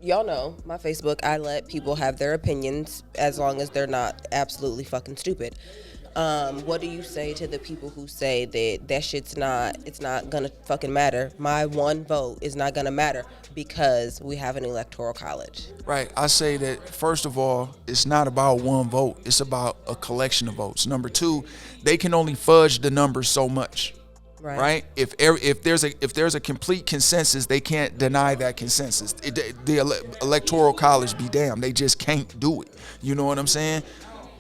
y'all know my Facebook, I let people have their opinions as long as they're not absolutely fucking stupid. What do you say to the people who say that shit's it's not gonna fucking matter? My one vote is not gonna matter because we have an electoral college. Right. I say that, first of all, it's not about one vote. It's about a collection of votes. Number two, they can only fudge the numbers so much. Right. If there's a complete consensus, they can't deny that consensus. The electoral college be damned. They just can't do it. You know what I'm saying?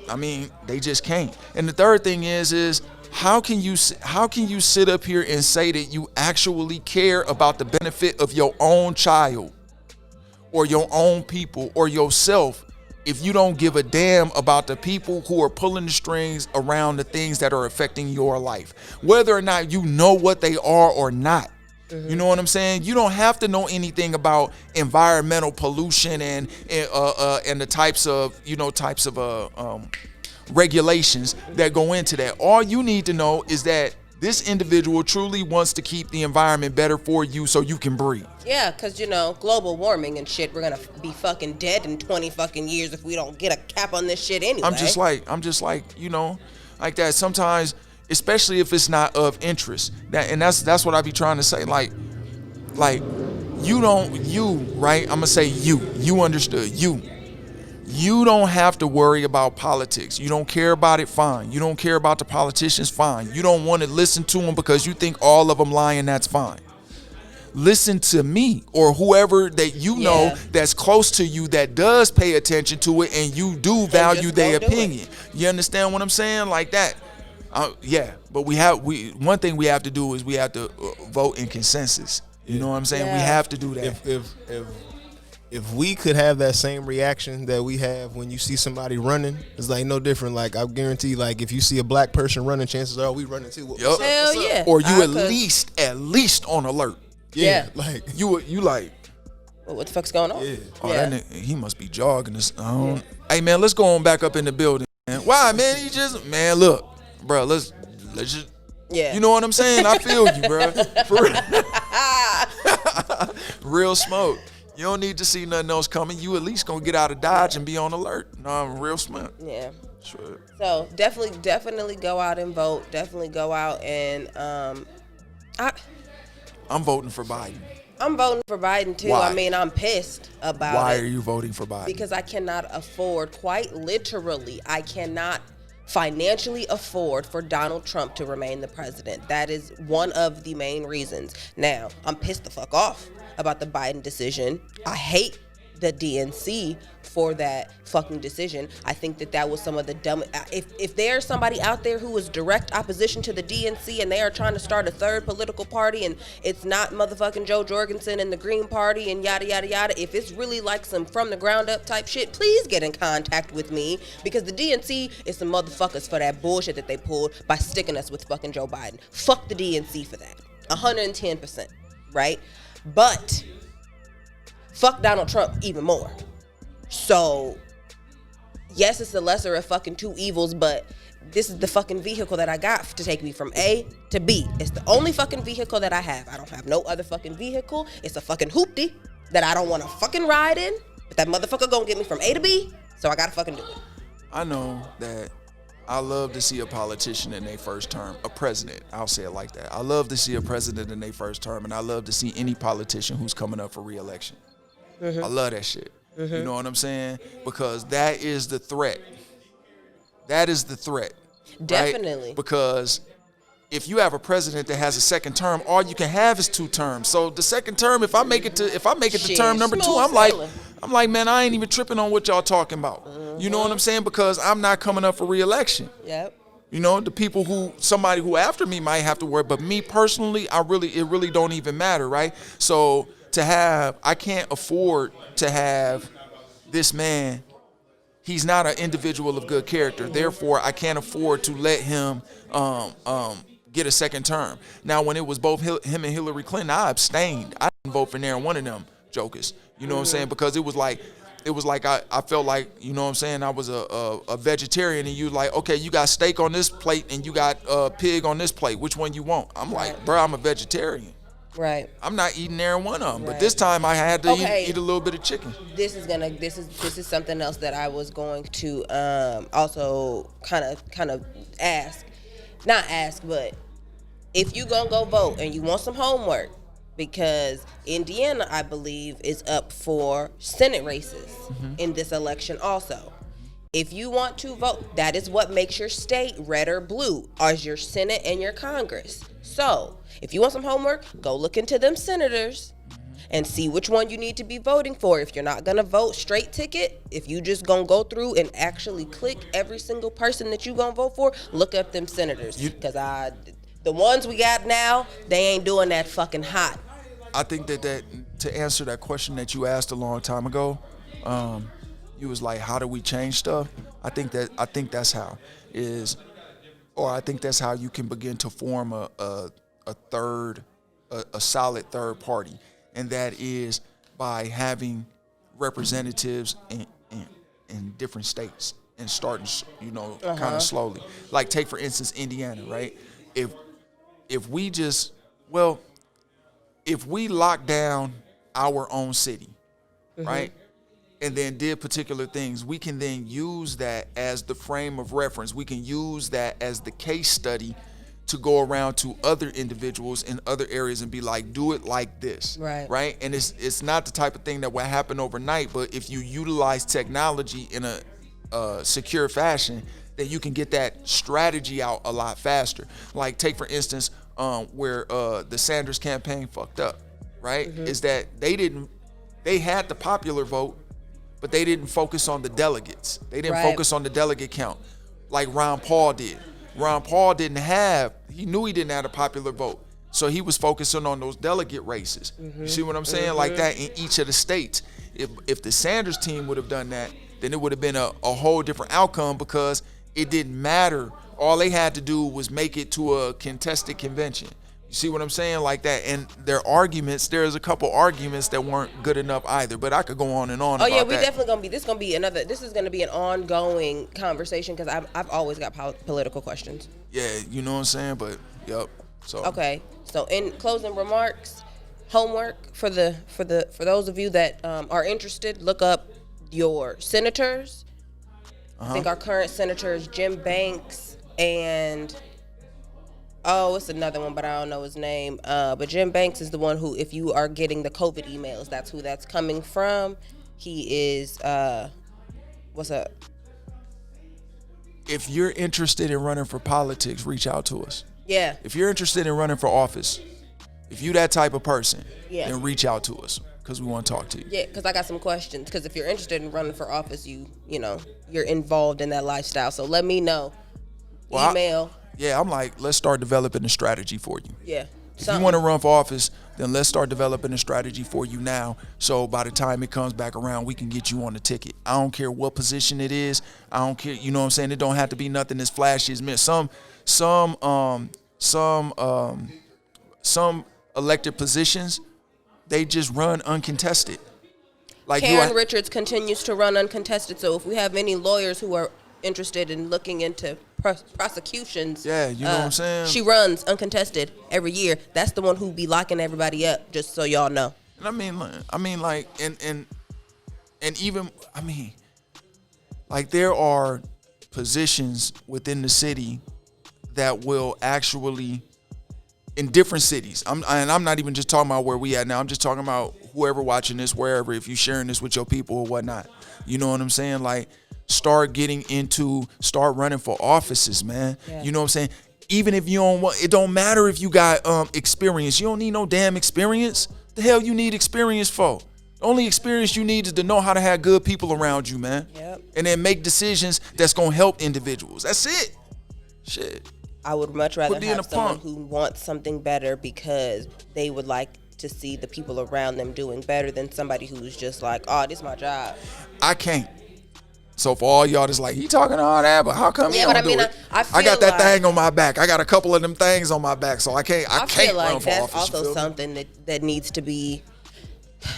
I mean, they just can't. And the third thing is how can you sit up here and say that you actually care about the benefit of your own child or your own people or yourself if you don't give a damn about the people who are pulling the strings around the things that are affecting your life, whether or not you know what they are or not? You know what I'm saying? You don't have to know anything about environmental pollution and the types of regulations that go into that. All you need to know is that this individual truly wants to keep the environment better for you so you can breathe. Yeah, because, global warming and shit, we're going to be fucking dead in 20 fucking years if we don't get a cap on this shit anyway. I'm just like, like that sometimes, especially if it's not of interest. That's what I be trying to say. Like right? I'm going to say you understood. You don't have to worry about politics. You don't care about it, fine. You don't care about the politicians, fine. You don't want to listen to them because you think all of them lying, that's fine. Listen to me or whoever that you know that's close to you that does pay attention to it and you do value their opinion. You understand what I'm saying? Like that. But one thing we have to do is we have to vote in consensus. You know what I'm saying? We have to do that. If we could have that same reaction that we have when you see somebody running, it's like no different. Like I guarantee, like if you see a black person running, chances are we running too. Yep. Hell yeah. Or you at least on alert. Yeah. Like you like. Well, what the fuck's going on? Yeah. That nigga, he must be jogging this. Hey man, let's go on back up in the building. Man. Why, man? Look, bro. Let's just. Yeah. You know what I'm saying? I feel you, bro. For real. Real smoke. You don't need to see nothing else coming. You at least gonna get out of Dodge and be on alert. No, I'm real smart. Yeah. Sure. So definitely go out and vote. Definitely go out and I'm voting for Biden. I'm voting for Biden too. Why? I mean, I'm pissed about Why it. are you voting for Biden? Because I cannot afford, quite literally, I cannot financially afford for Donald Trump to remain the president. That is one of the main reasons. Now, I'm pissed the fuck off about the Biden decision. I hate the DNC for that fucking decision. I think that was some of the dumb. If there's somebody out there who is direct opposition to the DNC and they are trying to start a third political party and it's not motherfucking Joe Jorgensen and the Green Party and yada yada yada, if it's really like some from the ground up type shit, please get in contact with me, because the DNC is some motherfuckers for that bullshit that they pulled by sticking us with fucking Joe Biden. Fuck the DNC for that. 110%, right? But fuck Donald Trump even more. So, yes, it's the lesser of fucking two evils, but this is the fucking vehicle that I got to take me from A to B. It's the only fucking vehicle that I have. I don't have no other fucking vehicle. It's a fucking hoopty that I don't want to fucking ride in, but that motherfucker gonna get me from A to B, so I gotta fucking do it. I know that I love to see a politician in their first term, a president, I'll say it like that. I love to see a president in their first term, and I love to see any politician who's coming up for re-election. I love that shit. You know what I'm saying? Because that is the threat. That is the threat. Definitely. Right? Because if you have a president that has a second term, all you can have is 2 terms. So the second term, if I make it to term number 2, I'm like, man, I ain't even tripping on what y'all talking about. You know what I'm saying? Because I'm not coming up for re-election. Yep. You know, the people somebody who after me might have to worry, but me personally, it really don't even matter, right? So I can't afford to have this man he's not an individual of good character. Therefore, I can't afford to let him get a second term. Now, when it was both him and Hillary Clinton, I abstained. I didn't vote for neither one of them jokers. You know what I'm saying? Because it was like I felt like, you know what I'm saying, I was a vegetarian, and you like, okay, you got steak on this plate and you got pig on this plate. Which one you want? I'm like, bro, I'm a vegetarian. Right. I'm not eating there one of them. But this time I had to eat a little bit of chicken. This is something else that I was going to also kind of ask. Not ask, but if you gonna go vote and you want some homework, because Indiana, I believe, is up for Senate races in this election also. If you want to vote, that is what makes your state red or blue, as your Senate and your Congress. So, if you want some homework, go look into them senators and see which one you need to be voting for. If you're not gonna vote straight ticket, if you just gonna go through and actually click every single person that you gonna vote for, look up them senators. Because the ones we got now, they ain't doing that fucking hot. I think that to answer that question that you asked a long time ago, you was like, how do we change stuff? I think that's how I think that's how you can begin to form a solid third party, and that is by having representatives in different states and starting, kind of slowly. Like, take for instance Indiana, right? If we lock down our own city, right, and then did particular things, we can then use that as the frame of reference. We can use that as the case study to go around to other individuals in other areas and be like, do it like this, right? And it's not the type of thing that will happen overnight, but if you utilize technology in a secure fashion, then you can get that strategy out a lot faster. Like, take for instance, where the Sanders campaign fucked up, right? Is that they had the popular vote, but they didn't focus on the delegates. They didn't focus on the delegate count like Ron Paul did. Ron Paul he knew he didn't have a popular vote, so he was focusing on those delegate races. You see what I'm saying? Like that in each of the states. If the Sanders team would have done that, then it would have been a whole different outcome, because it didn't matter. All they had to do was make it to a contested convention. You see what I'm saying? Like that. And there's a couple arguments that weren't good enough either, but I could go on and on about that. Oh yeah, this is going to be an ongoing conversation, because I've always got political questions. Yeah, you know what I'm saying? But, yep. So. Okay. So in closing remarks, homework for those of you that are interested, look up your senators. I think our current senator is Jim Banks, and it's another one, but I don't know his name. But Jim Banks is the one who, if you are getting the COVID emails, that's who that's coming from. He is, what's up? If you're interested in running for politics, reach out to us. Yeah. If you're interested in running for office, if you that type of person, then reach out to us, because we want to talk to you. Yeah, because I got some questions. Because if you're interested in running for office, you're involved in that lifestyle. So let me know. Email. I'm like, let's start developing a strategy for you. Yeah. If you want to run for office, then let's start developing a strategy for you now. So by the time it comes back around, we can get you on the ticket. I don't care what position it is. I don't care. You know what I'm saying? It don't have to be nothing as flashy as me. Some elected positions, they just run uncontested. Like Karen Richards continues to run uncontested. So if we have any lawyers who are interested in looking into prosecutions, you know what I'm saying? She runs uncontested every year. That's the one who be locking everybody up, just so y'all know. And I mean, like, and even, like, there are positions within the city that will actually, in different cities. I'm not even just talking about where we at now. I'm just talking about whoever watching this, wherever, if you sharing this with your people or whatnot. You know what I'm saying? Like, start running for offices, man. Yeah. You know what I'm saying? Even if you don't it don't matter if you got experience. You don't need no damn experience. The hell you need experience for? The only experience you need is to know how to have good people around you, man. Yep. And then make decisions that's gonna help individuals. That's it. Shit. I would much rather have someone who wants something better because they would like to see the people around them doing better than somebody who's just like, oh, this is my job. I can't. So for all y'all that's like, he talking all that, but how come he don't do it? I got that thing on my back. I got a couple of them things on my back, so I can't feel like run for that's office. also something that needs to be.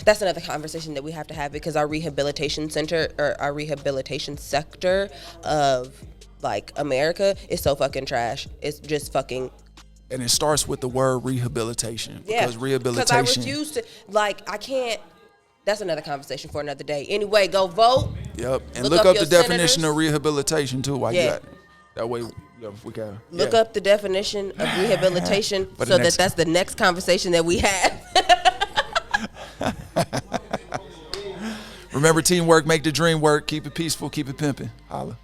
That's another conversation that we have to have, because our rehabilitation center or our rehabilitation sector of like America is so fucking trash. It's just fucking. And it starts with the word rehabilitation. Because rehabilitation. Because I refuse to, like, I can't. That's another conversation for another day. Anyway, go vote. Yep. And look up the definition of rehabilitation too while you got it. That way we can. Look up the definition of rehabilitation so that's the next conversation that we have. Remember, teamwork make the dream work. Keep it peaceful. Keep it pimping. Holla.